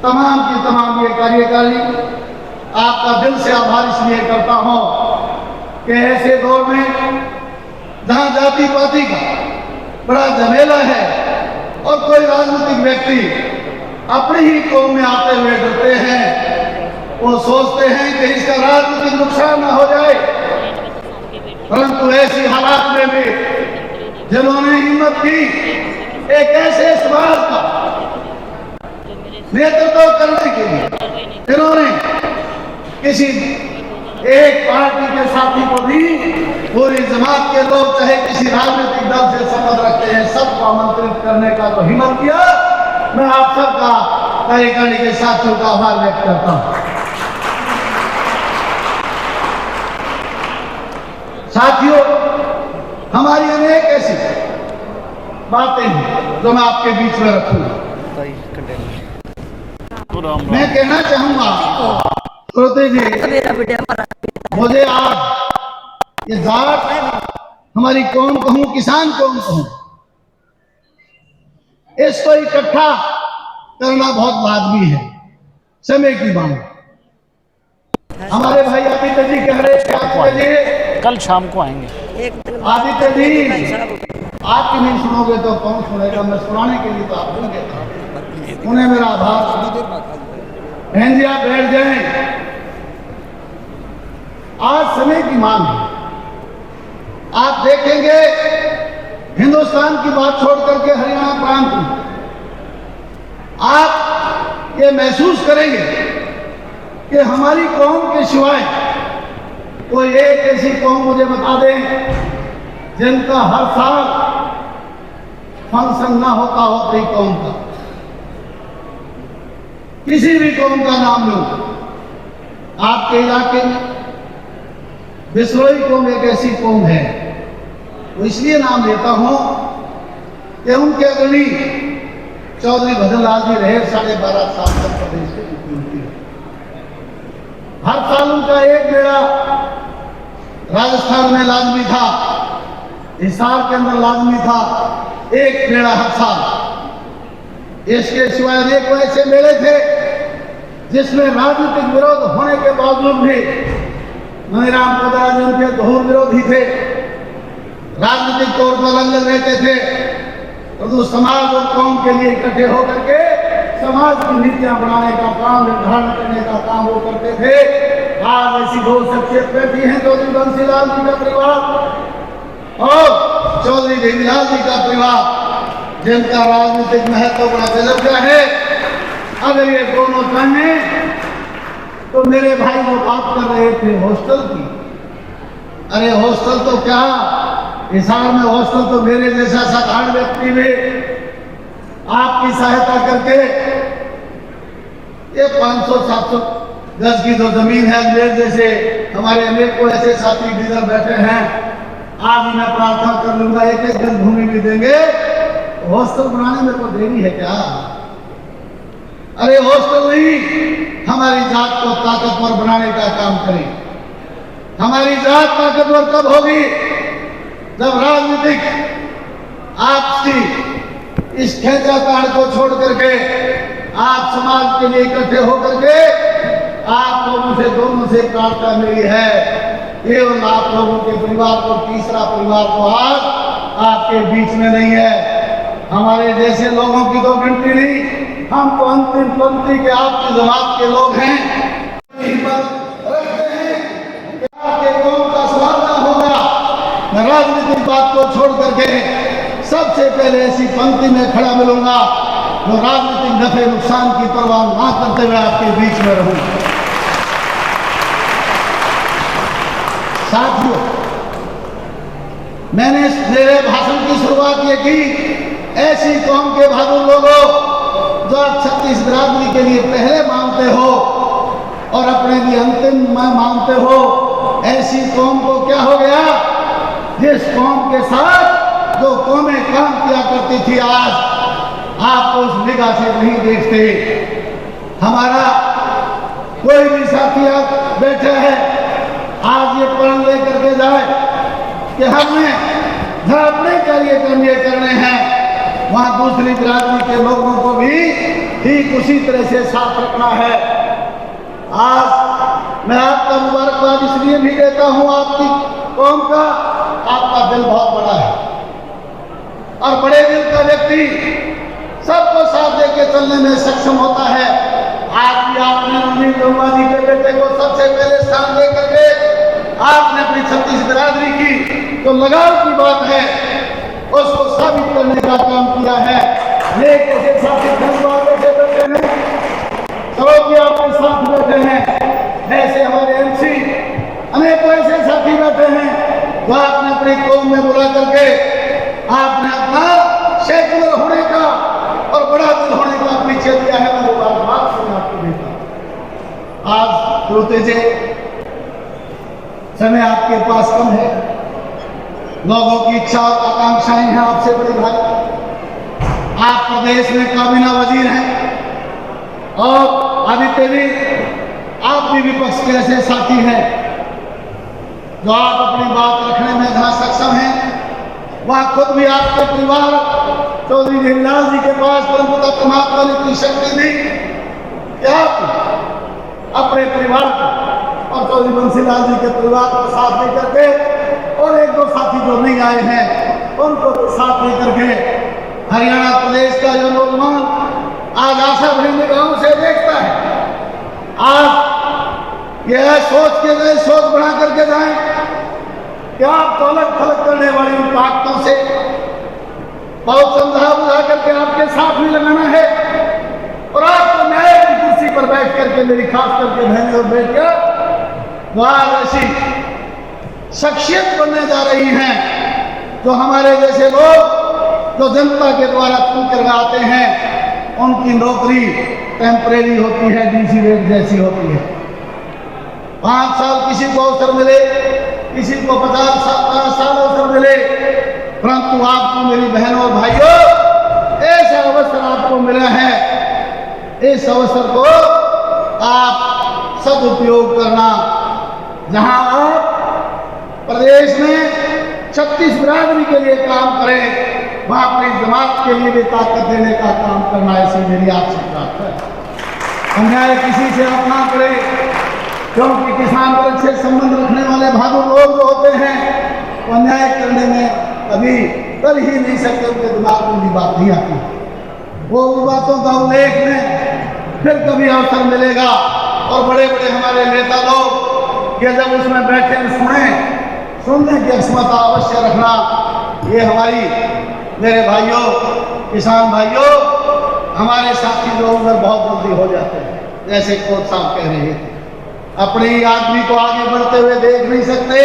तमाम की तमाम ये कार्यकारिणी आपका दिल से आभार इसलिए करता हूं कि ऐसे दौर में जहां जाति पाति का बड़ा झमेला है और कोई राजनीतिक व्यक्ति अपनी ही कौम में आते हुए डरते हैं, वो सोचते हैं कि इसका राजनीतिक नुकसान न हो जाए, परंतु ऐसी हालात में भी जिन्होंने हिम्मत की एक ऐसे समाज का नेतृत्व करने के लिए, जिन्होंने किसी एक पार्टी के साथी को भी पूरी जमात के लोग चाहे किसी राजनीतिक दल से संबंध रखते हैं, सबको आमंत्रित करने का जो हिम्मत किया, मैं आप सबका कार्यकारिणी के साथियों का आभार व्यक्त करता हूं। साथियों, हमारी अनेक ऐसी बातें हैं जो मैं आपके बीच में रखूंगा। मैं कहना चाहूंगा श्रोते जी, मुझे आज ये जात हमारी कौन कहूं, किसान कौन कहूं, इसको इकट्ठा करना बहुत लाजमी है, समय की मांग। हमारे भाई आदित्य जी कह रहे कल शाम को आएंगे। आदित्य जी, आपकी नहीं सुनोगे तो कौन सुनेगा? मैं सुनाने के लिए तो आप सुन गए, उन्हें मेरा आभार। बहन जी आप बैठ जाएं, आज समय की मांग है। आप देखेंगे हिंदुस्तान की बात छोड़ करके हरियाणा प्रांत में आप ये महसूस करेंगे कि हमारी कौम के सिवाय कोई एक ऐसी कौम मुझे बता दें जिनका हर साल फंक्शन ना होता हो कई कौम का। किसी भी कौम का नाम लो, आपके इलाके में बिसरोई कौम एक ऐसी कौम है, वो इसलिए नाम लेता हूं कि उनके अग्रणी चौधरी भजनलाल जी रहे 12.5 साल तक प्रदेश के मुख्यमंत्री। हर साल उनका एक बेड़ा राजस्थान में लाजमी था, हिसार के अंदर लाजमी था, एक बेड़ा हर साल। इसके सिवाय अनेक ऐसे मेले थे जिसमें राजनीतिक विरोध होने के बावजूद भी मनीराम कोदराज उनके घोर विरोधी थे, राजनीतिक तौर पर अलग अलग रहते थे, परंतु समाज और कौम के लिए इकट्ठे होकर के समाज की नीतियां बनाने का काम, निर्धारण करने का काम वो करते थे। आज ऐसी दो शख्सियत बैठी हैं, चौधरी बंसीलाल जी का परिवार और चौधरी देवीलाल जी का परिवार, जिनका राजनीतिक महत्व बड़ा गजब का है। अगर ये दोनों जाने तो मेरे भाई वो बात कर रहे थे हॉस्टल की, अरे हॉस्टल तो क्या, हिसार में हॉस्टल तो मेरे जैसा साधारण व्यक्ति में आपकी सहायता करके ये 500-700 गज की जो जमीन है, मेरे जैसे हमारे अनेकों ऐसे साथी डीलर बैठे हैं, आज मैं प्रार्थना कर लूंगा एक एक गज भूमि भी देंगे, हॉस्टल बनाने में कोई देरी है क्या? अरे हॉस्टल नहीं, हमारी जात को ताकतवर बनाने का काम करें। हमारी जात ताकतवर कब होगी? जब राजनीतिक आपसी इस खेचाताड़ को छोड़ करके आप समाज के लिए इकट्ठे होकर के आप लोगों से, दोनों से प्रार्थना मिली है, केवल आप लोगों के परिवार को, तीसरा परिवार को आज आपके बीच में नहीं है। हमारे जैसे लोगों की तो गिनती नहीं, हम तो अंतिम पंक्ति के आपकी जमात के लोग हैं। रखते हैं कि आपके कौम का सवाल ना होगा, मैं राजनीतिक बात को छोड़ करके सबसे पहले ऐसी पंक्ति में खड़ा मिलूंगा जो राजनीतिक नफे नुकसान की परवाह ना करते हुए आपके बीच में रहूं। साथियों, मैंने मेरे भाषण की शुरुआत ये की, ऐसी कौम के बहादुर लोगों जो आप छत्तीस बिरादरी के लिए पहले मांगते हो और अपने लिए अंतिम मांगते हो, ऐसी कौम को क्या हो गया? जिस कौम के साथ जो कौमें काम किया करती थी, आज आप उस निगाह से नहीं देखते। हमारा कोई भी साथी बैठा है, आज ये प्रण लेकर के जाए कि हमने जहां अपने कार्य करने हैं, वहां दूसरी बिरादरी के लोगों को भी ठीक उसी तरह से साथ रखना है। आज मैं आपका मुबारकबाद इसलिए भी देता हूं, आपकी कौम का, आपका दिल बहुत बड़ा है और बड़े दिल का व्यक्ति सबको साथ देके चलने में सक्षम होता है। आज भी आपने अमीर लोमा जी के बेटे को सबसे पहले स्थान दे करके आपने अपनी छत्तीस बिरादरी की जो लगाव की बात है उसको साबित करने का काम किया है। नेक ऐसे साथी धन्यवाद बैठे हैं, सरोगी आपके साथ बैठे हैं, ऐसे हमारे एमसी अनेक ऐसे साथी बैठे हैं जो आपने अपनी कौम में बुला करके आपने अपना सेकुलर होने का और बड़ा दिल होने का परिचय दिया है। मैं वो बात से आपको देता। आज रोते जे समय आपके पास कम है, लोगों की इच्छा और आकांक्षाएं हैं आपसे बड़ी भारी। आप प्रदेश में काबीना वजीर हैं और आदित्य भी, आप भी विपक्ष के ऐसे साथी हैं जो आप अपनी बात रखने में जहां सक्षम हैं, वहां खुद भी आपके परिवार चौधरी देवीलाल जी के पास परमपिता परमात्मा ने इतनी शक्ति दी कि आप अपने परिवार को और चौधरी बंसीलाल जी के परिवार को साथ लेकर के और एक दो साथी जो नहीं आए हैं उनको तो साथ लेकर के हरियाणा प्रदेश का जो नौजवान आज आशा भरी निगाहों से देखता है, आज यह सोच के गए, सोच बना करके जाए कि आपको अलग थलग करने वाली उन ताकतों से बहुत समझा बुझा करके आपके साथ में लगाना है और आपको न्याय की कुर्सी पर बैठ करके, मेरी खास करके बहनें और बेटियां वहां ऐसी शख्सियत बनने जा रही हैं जो हमारे जैसे लोग जो जनता के द्वारा चुन कर आते हैं, उनकी नौकरी टेम्परेरी होती है, डीसी रेट जैसी होती है। 5 साल किसी को अवसर मिले, किसी को 50 साल अवसर मिले, परंतु आपको मेरी बहनों और भाइयों ऐसा अवसर आपको मिला है, इस अवसर को आप सदुपयोग करना। जहां आप प्रदेश में 36 बिरादरी के लिए काम करें, वहां अपनी जमात के लिए भी ताकत देने का काम करना, ऐसी मेरी आपसे प्रार्थना है। अन्याय किसी से आप ना करें, क्योंकि किसान वर्ग से संबंध रखने वाले बहादुर लोग जो होते हैं वो अन्याय करने में कभी कर ही नहीं सकते, उनके दिमाग में भी बात नहीं आती। वो उन बातों का उल्लेख में फिर कभी अवसर मिलेगा और बड़े बड़े हमारे नेता लोग ये जब उसमें बैठे सुनने की क्षमता अवश्य रखना। ये हमारी मेरे भाइयों, किसान भाइयों, हमारे साथी जो उधर बहुत जल्दी हो जाते हैं, जैसे कोच साहब कह रहे थे, अपने आदमी को आगे बढ़ते हुए देख नहीं सकते।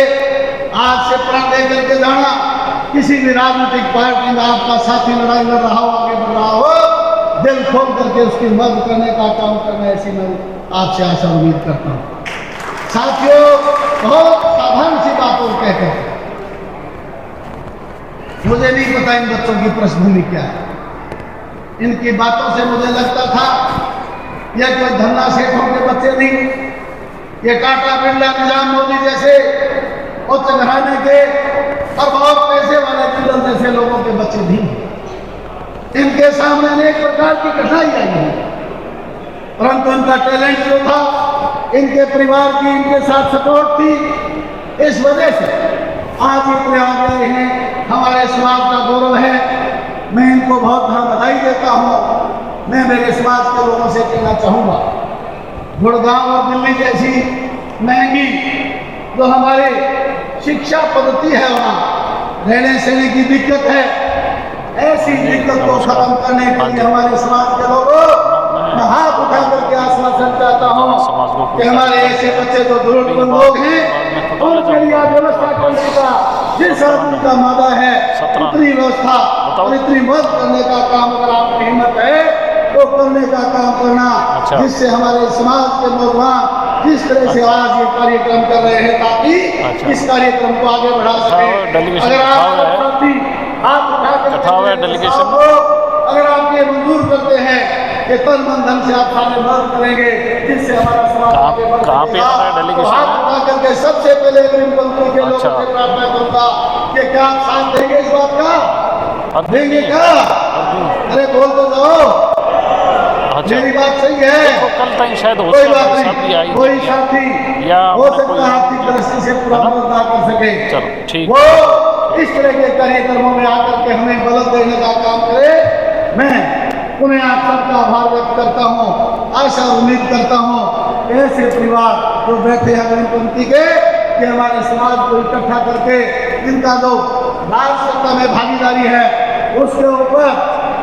आज से प्रण दे करके जाना, किसी भी राजनीतिक पार्टी में आपका साथी लड़ाई लड़ रहा हो, आगे बढ़ रहा हो, दिल खोल करके उसकी मदद करने का काम करना, ऐसी मैं आपसे आशा उम्मीद करता हूँ। साथियों, बहुत साधारण सी बातों कहते हैं, मुझे नहीं पता इन बच्चों की पृष्ठभूमि क्या है। इनकी बातों से मुझे लगता था यह कोई धन्ना सेठों के बच्चे नहीं, ये टाटा बिरला निजाम मोदी जैसे उच्च घराने के और बहुत पैसे वाले बिरल जैसे लोगों के बच्चे भी। इनके सामने अनेक प्रकार की कठिनाई आई है, परंतु इनका टैलेंट जो था, इनके परिवार की इनके साथ सपोर्ट थी, इस वजह से आज इतने आगे हैं। हमारे समाज का गौरव है। मैं इनको बहुत बहुत बधाई देता हूँ। मैं मेरे समाज के लोगों से कहना चाहूँगा, गुड़गांव और दिल्ली जैसी महंगी जो हमारे शिक्षा पद्धति है, वहाँ रहने सहने की दिक्कत है, ऐसी दिक्कत को खत्म करने के लिए हमारे समाज के लोगों मैं हाथ उठा करके आश्वासन चाहता हूँ कि हमारे ऐसे बच्चे जो जरूरतमंद लोग हैं उनके लिए व्यवस्था करने का जिस आदमी का मादा है उतनी व्यवस्था और इतनी मदद करने का काम अगर आपकी हिम्मत है तो करने का काम करना, जिससे हमारे समाज के नौजवान जिस तरह से आज ये कार्यक्रम कर रहे हैं ताकि इस कार्यक्रम को आगे बढ़ा सके। अगर आप हाथ उठा करके अगर आप ये मंजूर करते हैं कि तन मन धन से आप सारे मदद करेंगे, जिससे हमारा समाज आगे बढ़ सकेगा, तो हाथ उठा करके सबसे पहले अग्रिम पंक्ति के लोगों से प्रार्थना करूंगा कि क्या आप साथ देंगे इस बात का? देंगे क्या? अरे बोल तो जाओ, मेरी बात सही है। कल तक शायद हो कोई बात नहीं, कोई साथी हो सकता है आपकी दृष्टि से पूरा मदद ना कर सके, चलो ठीक, वो इस तरह के कार्यक्रमों में आकर के हमें मदद देने का काम करे। मैं उन्हें आप सबका आभार व्यक्त करता हूँ, आशा उम्मीद करता हूँ ऐसे परिवार जो बैठे हैं अग्रिम पंक्ति के, कि हमारे समाज को इकट्ठा करके इनका जो राज सत्ता में भागीदारी है उसके ऊपर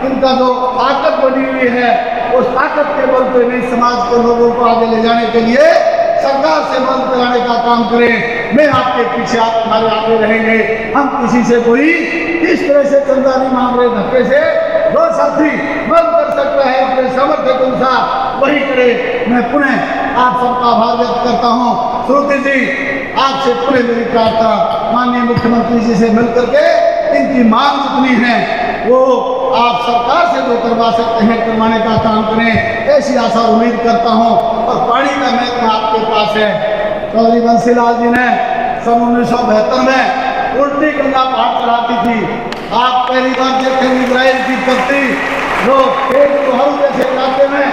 इनका जो ताकत बनी हुई है उस ताकत के बल पे भी समाज के लोगों को आगे ले जाने के लिए सरकार से मदद कराने का काम करें। मैं आपके पीछे, आप हमारे आगे रहेंगे। हम किसी से कोई इस तरह से चंदा नहीं मांग रहे धक्के से। जो साथी मदद कर सकता है अपने सामर्थ्य के अनुसार वही करे। मैं पुनः आप सबका आभार व्यक्त करता हूँ। श्रुति जी, आपसे पुनः मेरी प्रार्थना, माननीय मुख्यमंत्री जी से मिलकर के इनकी मांग जितनी है वो आप सरकार से जो करवा सकते हैं करवाने का काम करें, ऐसी आशा उम्मीद करता हूं। और पानी का महत्व आपके पास है। चौधरी बंसीलाल जी ने सन 1972 में उल्टी गंगा पार चलाती थी। आप पहली बार देखेंगे इजराइल की पत्ती जो एक लोहर जैसे इलाके में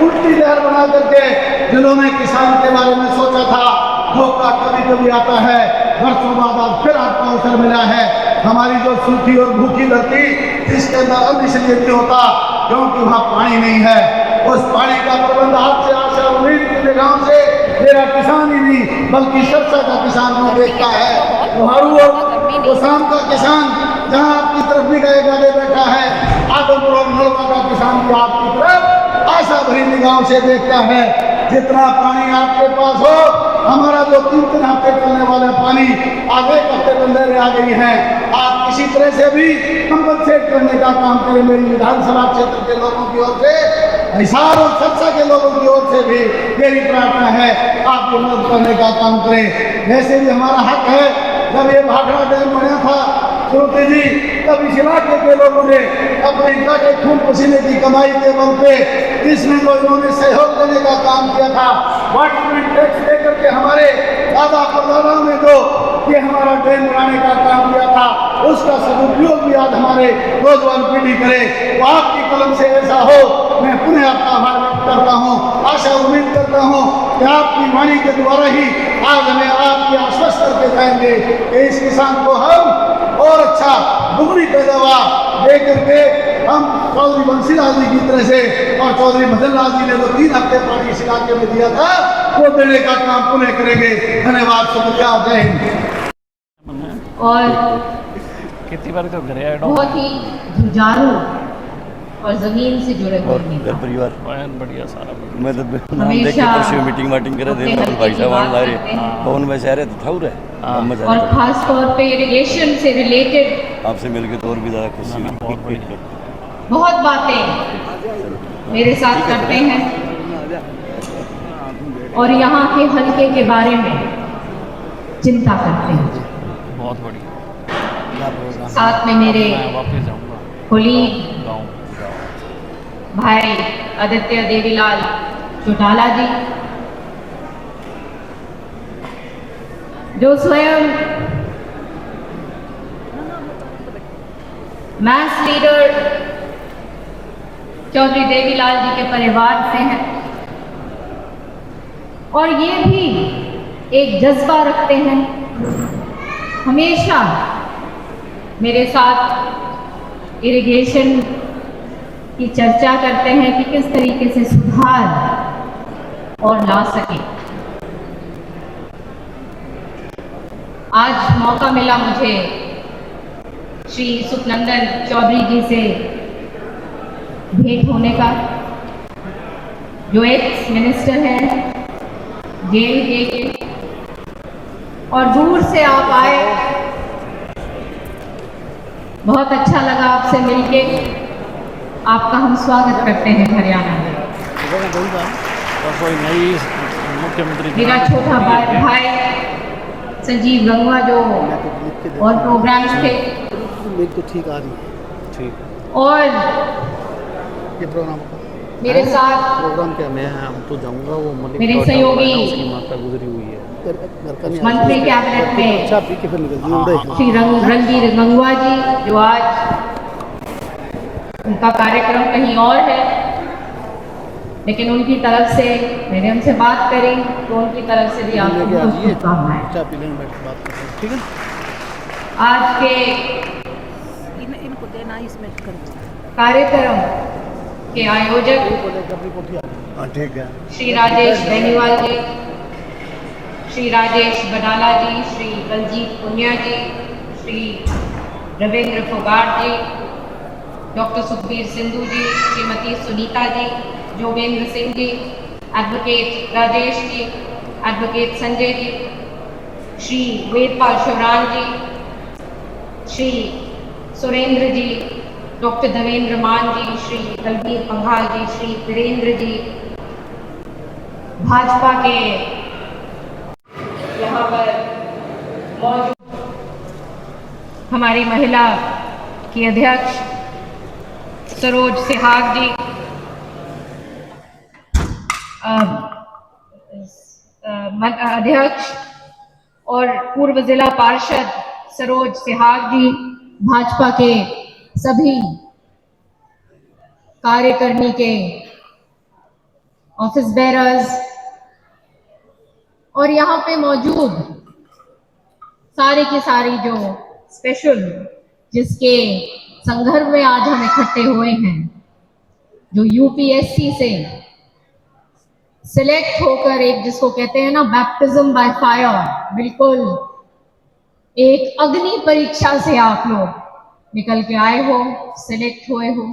उल्टी लहर बना करके जिन्होंने किसान के बारे में सोचा था, धोखा कभी कभी आता है, वर्षों बाद फिर आपको अवसर मिला है। हमारी जो सूखी और भूखी धरती जिसके अंदर अन्न इसलिए नहीं होता क्योंकि वहाँ पानी नहीं है, उस पानी का प्रबंध आपसे आशा उम्मीद की गाँव से मेरा किसान ही नहीं बल्कि सबसे का किसान को देखता है। लोहारू और गोसाम का किसान जहाँ आपकी तरफ भी गाड़े बैठा है, आदमपुर और नलवा का किसान भी आपकी तरफ आशा भरी निगाहों से देखता है। जितना पानी आपके पास हो, हमारा जो 3-3 हफ्ते चलने वाले पानी आगे एक हफ्ते बंदरें आ गई हैं। आप किसी तरह से भी कंपनसेट करने का काम करें। मेरी विधानसभा क्षेत्र के लोगों की ओर से, हिसार और सरसा के लोगों की ओर से भी मेरी प्रार्थना है, आप मदद करने का काम करें। वैसे भी हमारा हक है, जब ये भाखड़ा डैम बना था श्रुति जी, तब इस इलाके के लोगों ने अपने इलाके खून पसीने की कमाई के बल पे इसमें जो इन्होंने सहयोग देने का काम किया था, वाटर टैक्स लेकर के हमारे दादा परदादाओं ने जो ये हमारा डैम बनाने का काम किया था, उसका सदुपयोग भी आज हमारे नौजवान पीढ़ी करे। तो आपकी कलम से ऐसा हो, मैं पुनः आपका आभार व्यक्त करता हूँ। आशा उम्मीद करता हूँ कि आपकी वाणी के द्वारा ही आज हमें आपके आश्वस्त करके जाएंगे कि इस किसान को हम और अच्छा दुगनी पैदावार दे करके हम चौधरी बंसीलाल जी की तरह से और चौधरी भजनलाल जी ने जो 3 हफ्ते पानी इस इलाके में दिया था, वो देने का काम पुनः करेंगे। धन्यवाद, शुक्रिया, जय हिंद। और कितनी बार तो घरे बहुत ही जुझारू और जमीन से जुड़े हुए नेता। परिवार बढ़िया सारा मैं तो हमेशा मीटिंग वाटिंग करे थे, अपने भाई साहब हल्के आ की रहे बात करते हैं। फोन में शहर तो था रहे और खास तौर पे इरिगेशन से रिलेटेड आपसे मिलके तो और भी ज्यादा खुशी हुई। बहुत बातें मेरे साथ करते हैं और यहाँ के हल्के के बारे में चिंता करते हैं। बहुत बढ़िया। साथ में मेरे मैं वापस जाऊंगा कुलीग गाँव। भाई आदित्य देवीलाल चौटाला जी, जो स्वयं मैथ्स लीडर चौधरी देवीलाल जी के परिवार से हैं और ये भी एक जज्बा रखते हैं, हमेशा मेरे साथ इरिगेशन की चर्चा करते हैं कि किस तरीके से सुधार और ला सके। आज मौका मिला मुझे श्री सुखनंदन चौधरी जी से भेंट होने का, जो एक्स मिनिस्टर हैं JNK के, और दूर से आप आए, बहुत अच्छा लगा आपसे मिलके। आपका हम स्वागत करते हैं हरियाणा में। कोई नई मुख्यमंत्री मेरा छोटा भाई संजीव गंगवा जो और प्रोग्राम्स थे, तो ठीक आ रही है, ठीक। और ये प्रोग्राम मेरे साथ प्रोग्राम क्या, मैं हम तो जाऊंगा, वो मलिक मेरे टोटा सहयोगी वाला है, उसकी माता गुजरी हुई है, घर का नहीं मंत्री कैबिनेट में अच्छा पी के फिर निकल श्री रणधीर गंगवा जी, जो आज उनका कार्यक्रम कहीं और है, लेकिन उनकी तरफ से मैंने उनसे बात करी तो उनकी तरफ से भी आपको बहुत शुभकामनाएं। अच्छा पी लेंगे, बैठ के बात करते हैं, ठीक है। आज के इनको देना इसमें कार्यक्रम के आयोजक ठीक है। श्री राजेश बेनीवाल जी, श्री राजेश बनाला जी, श्री बलजीत पुनिया जी, श्री रविंद्र फोगाट जी, डॉक्टर सुखबीर सिंधु जी, श्रीमती सुनीता जी, जोगेंद्र सिंह जी, एडवोकेट राजेश जी, एडवोकेट संजय जी, श्री वेदपाल शिवरान जी, श्री सुरेंद्र जी, डॉक्टर देवेंद्र मान जी, श्री दलबीर पंघाल जी, श्री वीरेंद्र जी, भाजपा के यहाँ पर मौजूद हमारी महिला की अध्यक्ष सरोज सिहाग जी, अध्यक्ष और पूर्व जिला पार्षद सरोज सिहाग जी, भाजपा के सभी कार्यकर्मी के ऑफिस बेरर्स और यहाँ पे मौजूद सारी की सारी जो स्पेशल जिसके संदर्भ में आज हम इकट्ठे हुए हैं, जो यूपीएससी से सिलेक्ट होकर एक जिसको कहते हैं ना बैप्टिज्म बाय फायर, बिल्कुल एक अग्नि परीक्षा से आप लोग निकल के आए हो, सिलेक्ट हुए हो,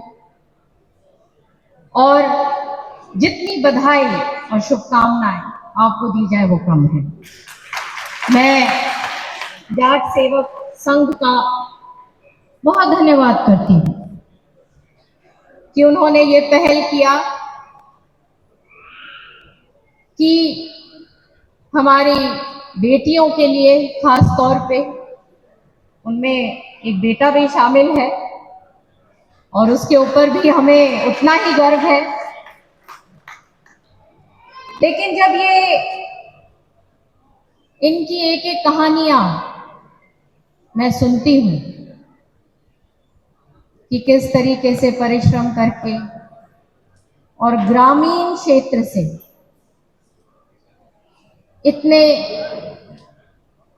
और जितनी बधाई और शुभकामनाएं आपको दी जाए वो कम है। मैं जाट सेवक संघ का बहुत धन्यवाद करती हूँ कि उन्होंने ये पहल किया कि हमारी बेटियों के लिए खास तौर पे, उनमें एक बेटा भी शामिल है और उसके ऊपर भी हमें उतना ही गर्व है। लेकिन जब ये इनकी एक एक कहानियां मैं सुनती हूँ कि किस तरीके से परिश्रम करके और ग्रामीण क्षेत्र से इतने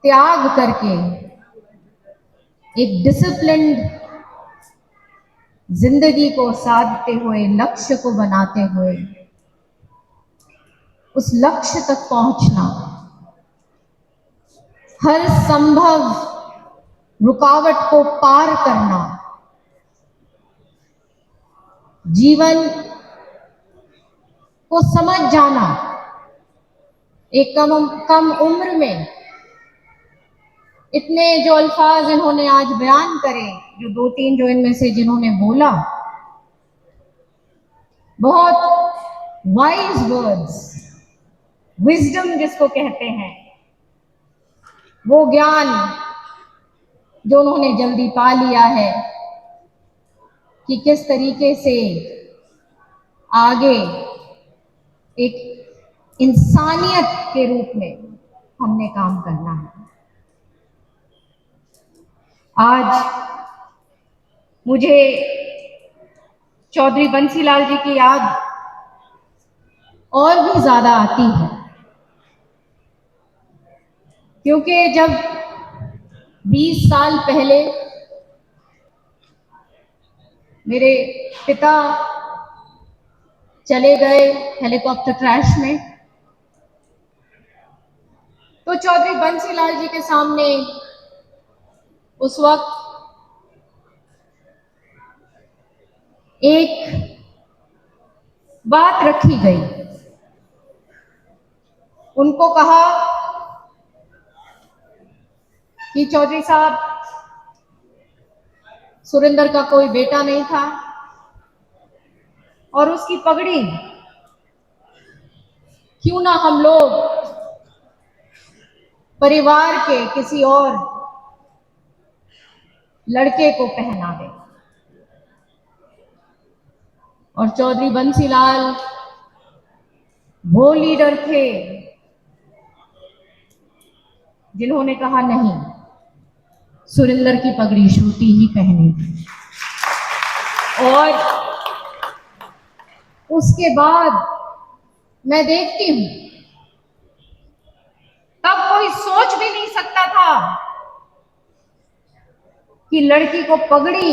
त्याग करके एक डिसिप्लिन्ड जिंदगी को साधते हुए, लक्ष्य को बनाते हुए उस लक्ष्य तक पहुंचना, हर संभव रुकावट को पार करना, जीवन को समझ जाना, एक कम उम्र में इतने जो अल्फाज इन्होंने आज बयान करे, जो दो तीन जो इनमें से जिन्होंने बोला, बहुत वाइज वर्ड्स, विजडम जिसको कहते हैं, वो ज्ञान जो उन्होंने जल्दी पा लिया है कि किस तरीके से आगे एक इंसानियत के रूप में हमने काम करना है। आज मुझे चौधरी बंसीलाल जी की याद और भी ज्यादा आती है, क्योंकि जब 20 साल पहले मेरे पिता चले गए हेलीकॉप्टर क्रैश में, तो चौधरी बंसीलाल जी के सामने उस वक्त एक बात रखी गई। उनको कहा कि चौधरी साहब, सुरेंद्र का कोई बेटा नहीं था और उसकी पगड़ी क्यों ना हम लोग परिवार के किसी और लड़के को पहना दें। और चौधरी बंसीलाल वो लीडर थे जिन्होंने कहा नहीं, सुरेंद्र की पगड़ी श्रुति ही पहनेगी। और उसके बाद मैं देखती हूं, तब कोई सोच भी नहीं सकता था कि लड़की को पगड़ी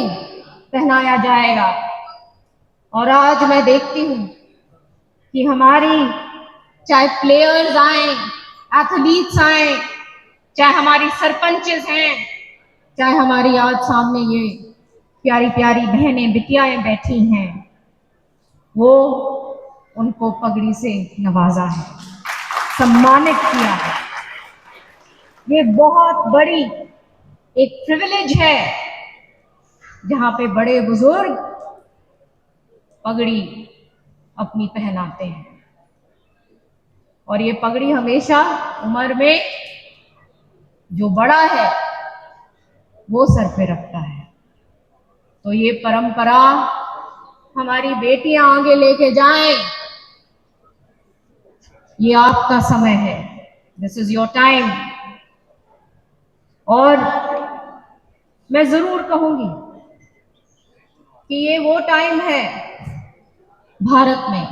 पहनाया जाएगा। और आज मैं देखती हूं कि हमारी चाहे प्लेयर्स आए, एथलीट्स आए, चाहे हमारी सरपंचेस हैं, चाहे हमारी आज सामने ये प्यारी प्यारी बहनें बिटियाएं बैठी हैं, वो उनको पगड़ी से नवाजा है, सम्मानित किया है। ये बहुत बड़ी एक प्रिविलेज है जहां पे बड़े बुजुर्ग पगड़ी अपनी पहनाते हैं। और ये पगड़ी हमेशा उम्र में जो बड़ा है वो सर पे रखता है। तो ये परंपरा हमारी बेटियां आगे लेके जाएं, ये आपका समय है, दिस इज योर टाइम। और मैं जरूर कहूंगी कि ये वो टाइम है भारत में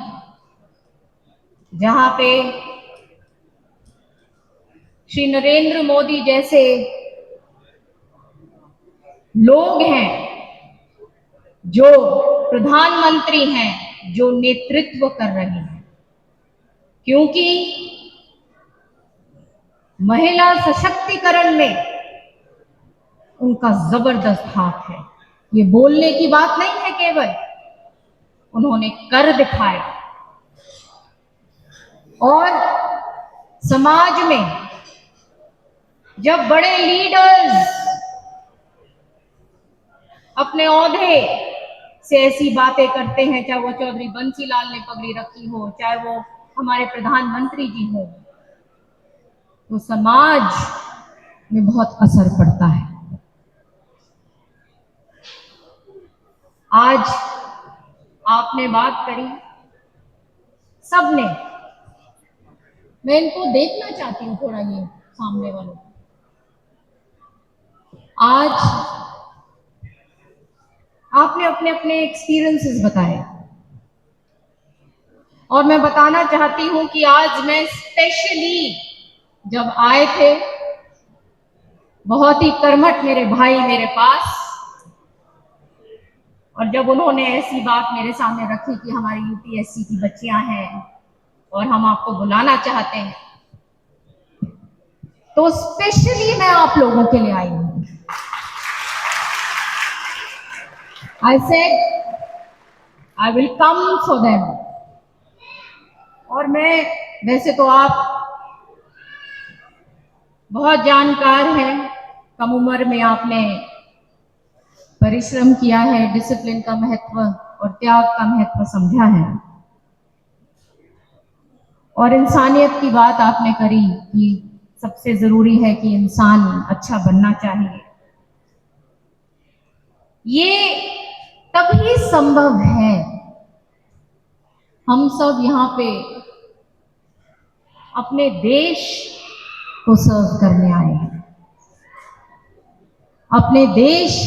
जहां पे श्री नरेंद्र मोदी जैसे लोग हैं, जो प्रधानमंत्री हैं, जो नेतृत्व कर रहे हैं। क्योंकि महिला सशक्तिकरण में उनका जबरदस्त हाथ है। ये बोलने की बात नहीं है केवल, उन्होंने कर दिखाया। और समाज में जब बड़े लीडर्स अपने औहदे से ऐसी बातें करते हैं, चाहे वो चौधरी बंसीलाल ने पगड़ी रखी हो, चाहे वो हमारे प्रधानमंत्री जी हो, तो समाज में बहुत असर पड़ता है। आज आपने बात करी, सबने, मैं इनको देखना चाहती हूँ थोड़ा, ये सामने वालों को। आज आपने अपने अपने एक्सपीरियंसेस बताए और मैं बताना चाहती हूं कि आज मैं स्पेशली जब आए थे, बहुत ही कर्मठ मेरे भाई मेरे पास, और जब उन्होंने ऐसी बात मेरे सामने रखी कि हमारी यूपीएससी की बच्चियां हैं और हम आपको बुलाना चाहते हैं, तो स्पेशली मैं आप लोगों के लिए आई हूं। I said I will come for them। और मैं, वैसे तो आप बहुत जानकार हैं, कम उम्र में आपने परिश्रम किया है, डिसिप्लिन का महत्व और त्याग का महत्व समझा है, और इंसानियत की बात आपने करी कि सबसे जरूरी है कि इंसान अच्छा बनना चाहिए। ये तभी संभव है, हम सब यहाँ पे अपने देश को सर्व करने आए हैं, अपने देश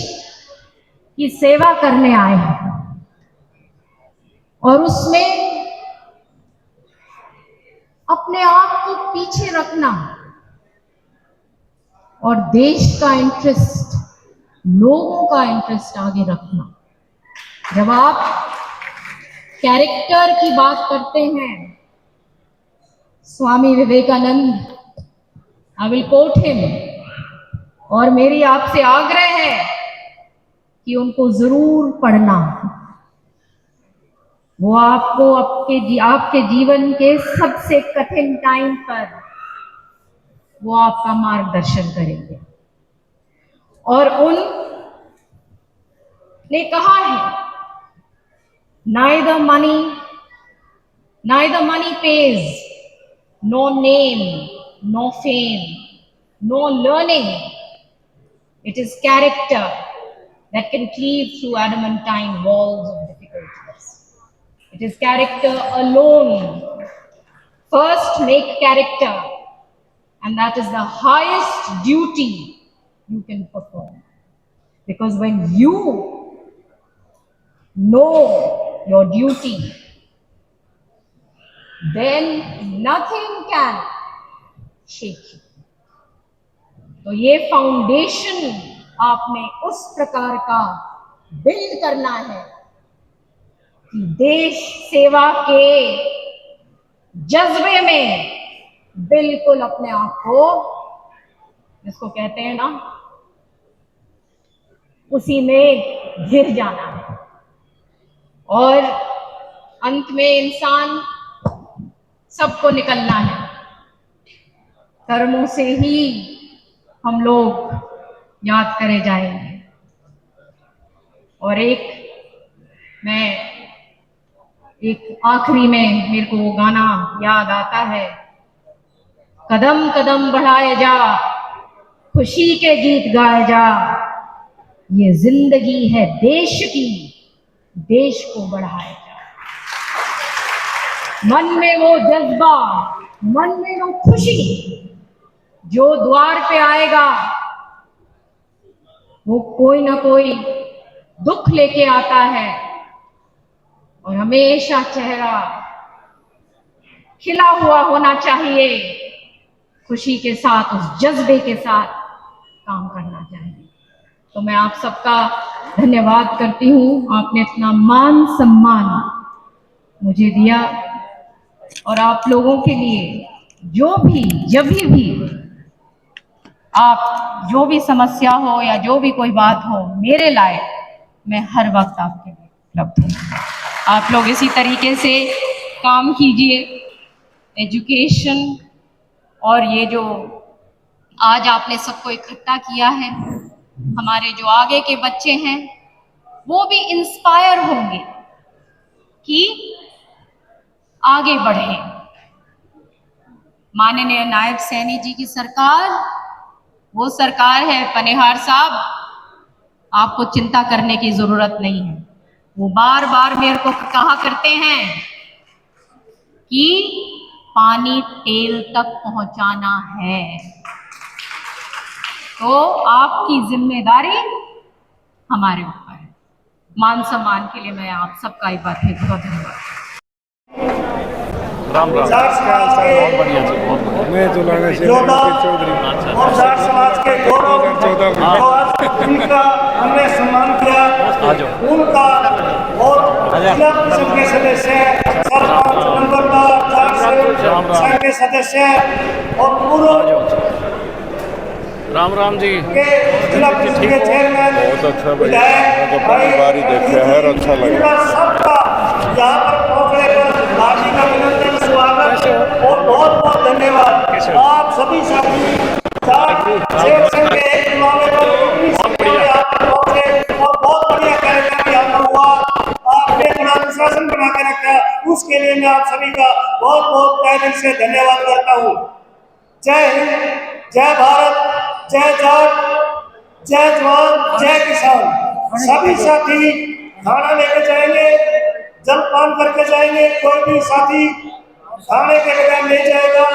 की सेवा करने आए हैं, और उसमें अपने आप को पीछे रखना और देश का इंटरेस्ट, लोगों का इंटरेस्ट आगे रखना। जब आप कैरेक्टर की बात करते हैं, Swami Vivekananda, I will quote him, और मेरी आपसे आग्रह है कि उनको जरूर पढ़ना। वो आपको आपके जीवन के सबसे कठिन टाइम पर वो आपका मार्गदर्शन करेंगे। और ने कहा है, neither money pays, no name, no fame, no learning. It is character that can cleave through adamantine walls of difficulties. It is character alone. First make character, and that is the highest duty you can perform. Because when you know your duty, then nothing can shake you. तो ये foundation आपने उस प्रकार का build करना है कि देश सेवा के जज्बे में बिल्कुल अपने आप को, जिसको कहते हैं ना, उसी में घिर जाना है। और अंत में इंसान सबको निकलना है, कर्मों से ही हम लोग याद करे जाएंगे। और एक आखिरी में मेरे को वो गाना याद आता है, कदम कदम बढ़ाए जा, खुशी के गीत गाए जा, ये जिंदगी है देश की, देश को बढ़ाए जा। मन में वो जज्बा, मन में वो खुशी जो द्वार पे आएगा, वो कोई ना कोई दुख लेके आता है, और हमेशा चेहरा खिला हुआ होना चाहिए, खुशी के साथ, उस जज्बे के साथ काम करना चाहिए। तो मैं आप सबका धन्यवाद करती हूँ, आपने इतना मान सम्मान मुझे दिया, और आप लोगों के लिए जो भी, जब भी आप जो भी समस्या हो या जो भी कोई बात हो मेरे लायक, मैं हर वक्त आपके लिए उपलब्ध हूँ। आप लोग इसी तरीके से काम कीजिए। एजुकेशन और ये जो आज आपने सबको इकट्ठा किया है। हमारे जो आगे के बच्चे हैं वो भी इंस्पायर होंगे कि आगे बढ़ें। माननीय नायब सैनी जी की सरकार वो सरकार है पनिहार साहब, आपको चिंता करने की जरूरत नहीं है। वो बार बार मेरे को कहा करते हैं कि पानी टेल तक पहुंचाना है, तो आपकी जिम्मेदारी हमारे ऊपर है। मान सम्मान के लिए मैं आप सबका एक बार फिर बहुत धन्यवाद। राम राम, बहुत बढ़िया जी, बहुत बढ़िया। मैं जुलाना से चौधरी और जाट समाज के गौरव उनका हमने सम्मान किया, उनका और जिला परिषद के सदस्य, सरपंच, नंबरदार, जाट सेवक संघ के सदस्य और पूर्व राम राम जी के जिला परिषद के चेयरमैन, बहुत अच्छा भाई, पहली बार ही देखे हैं, अच्छा लगा। सबका यहाँ पर पहुँचने पर हार्दिक अभिनंदन, स्वागत और बहुत बहुत धन्यवाद। आप सभी साथी जाट सेवक संघ के एक बुलावे पर इतनी संख्या में यहाँ पर पहुँचे और बहुत बढ़िया कार्यक्रम यहाँ पर हुआ। आपने अपना अनुशासन बना के रखा, उसके लिए मैं आप सभी का बहुत बहुत तहे दिल से धन्यवाद करता हूँ। जय हिंद, जय भारत, जय जाट, जय जवान, जय किसान। सभी साथी खाना लेके जाएंगे, जलपान करके जाएंगे। कोई भी साथी खाने के बगैर नहीं जाएगा।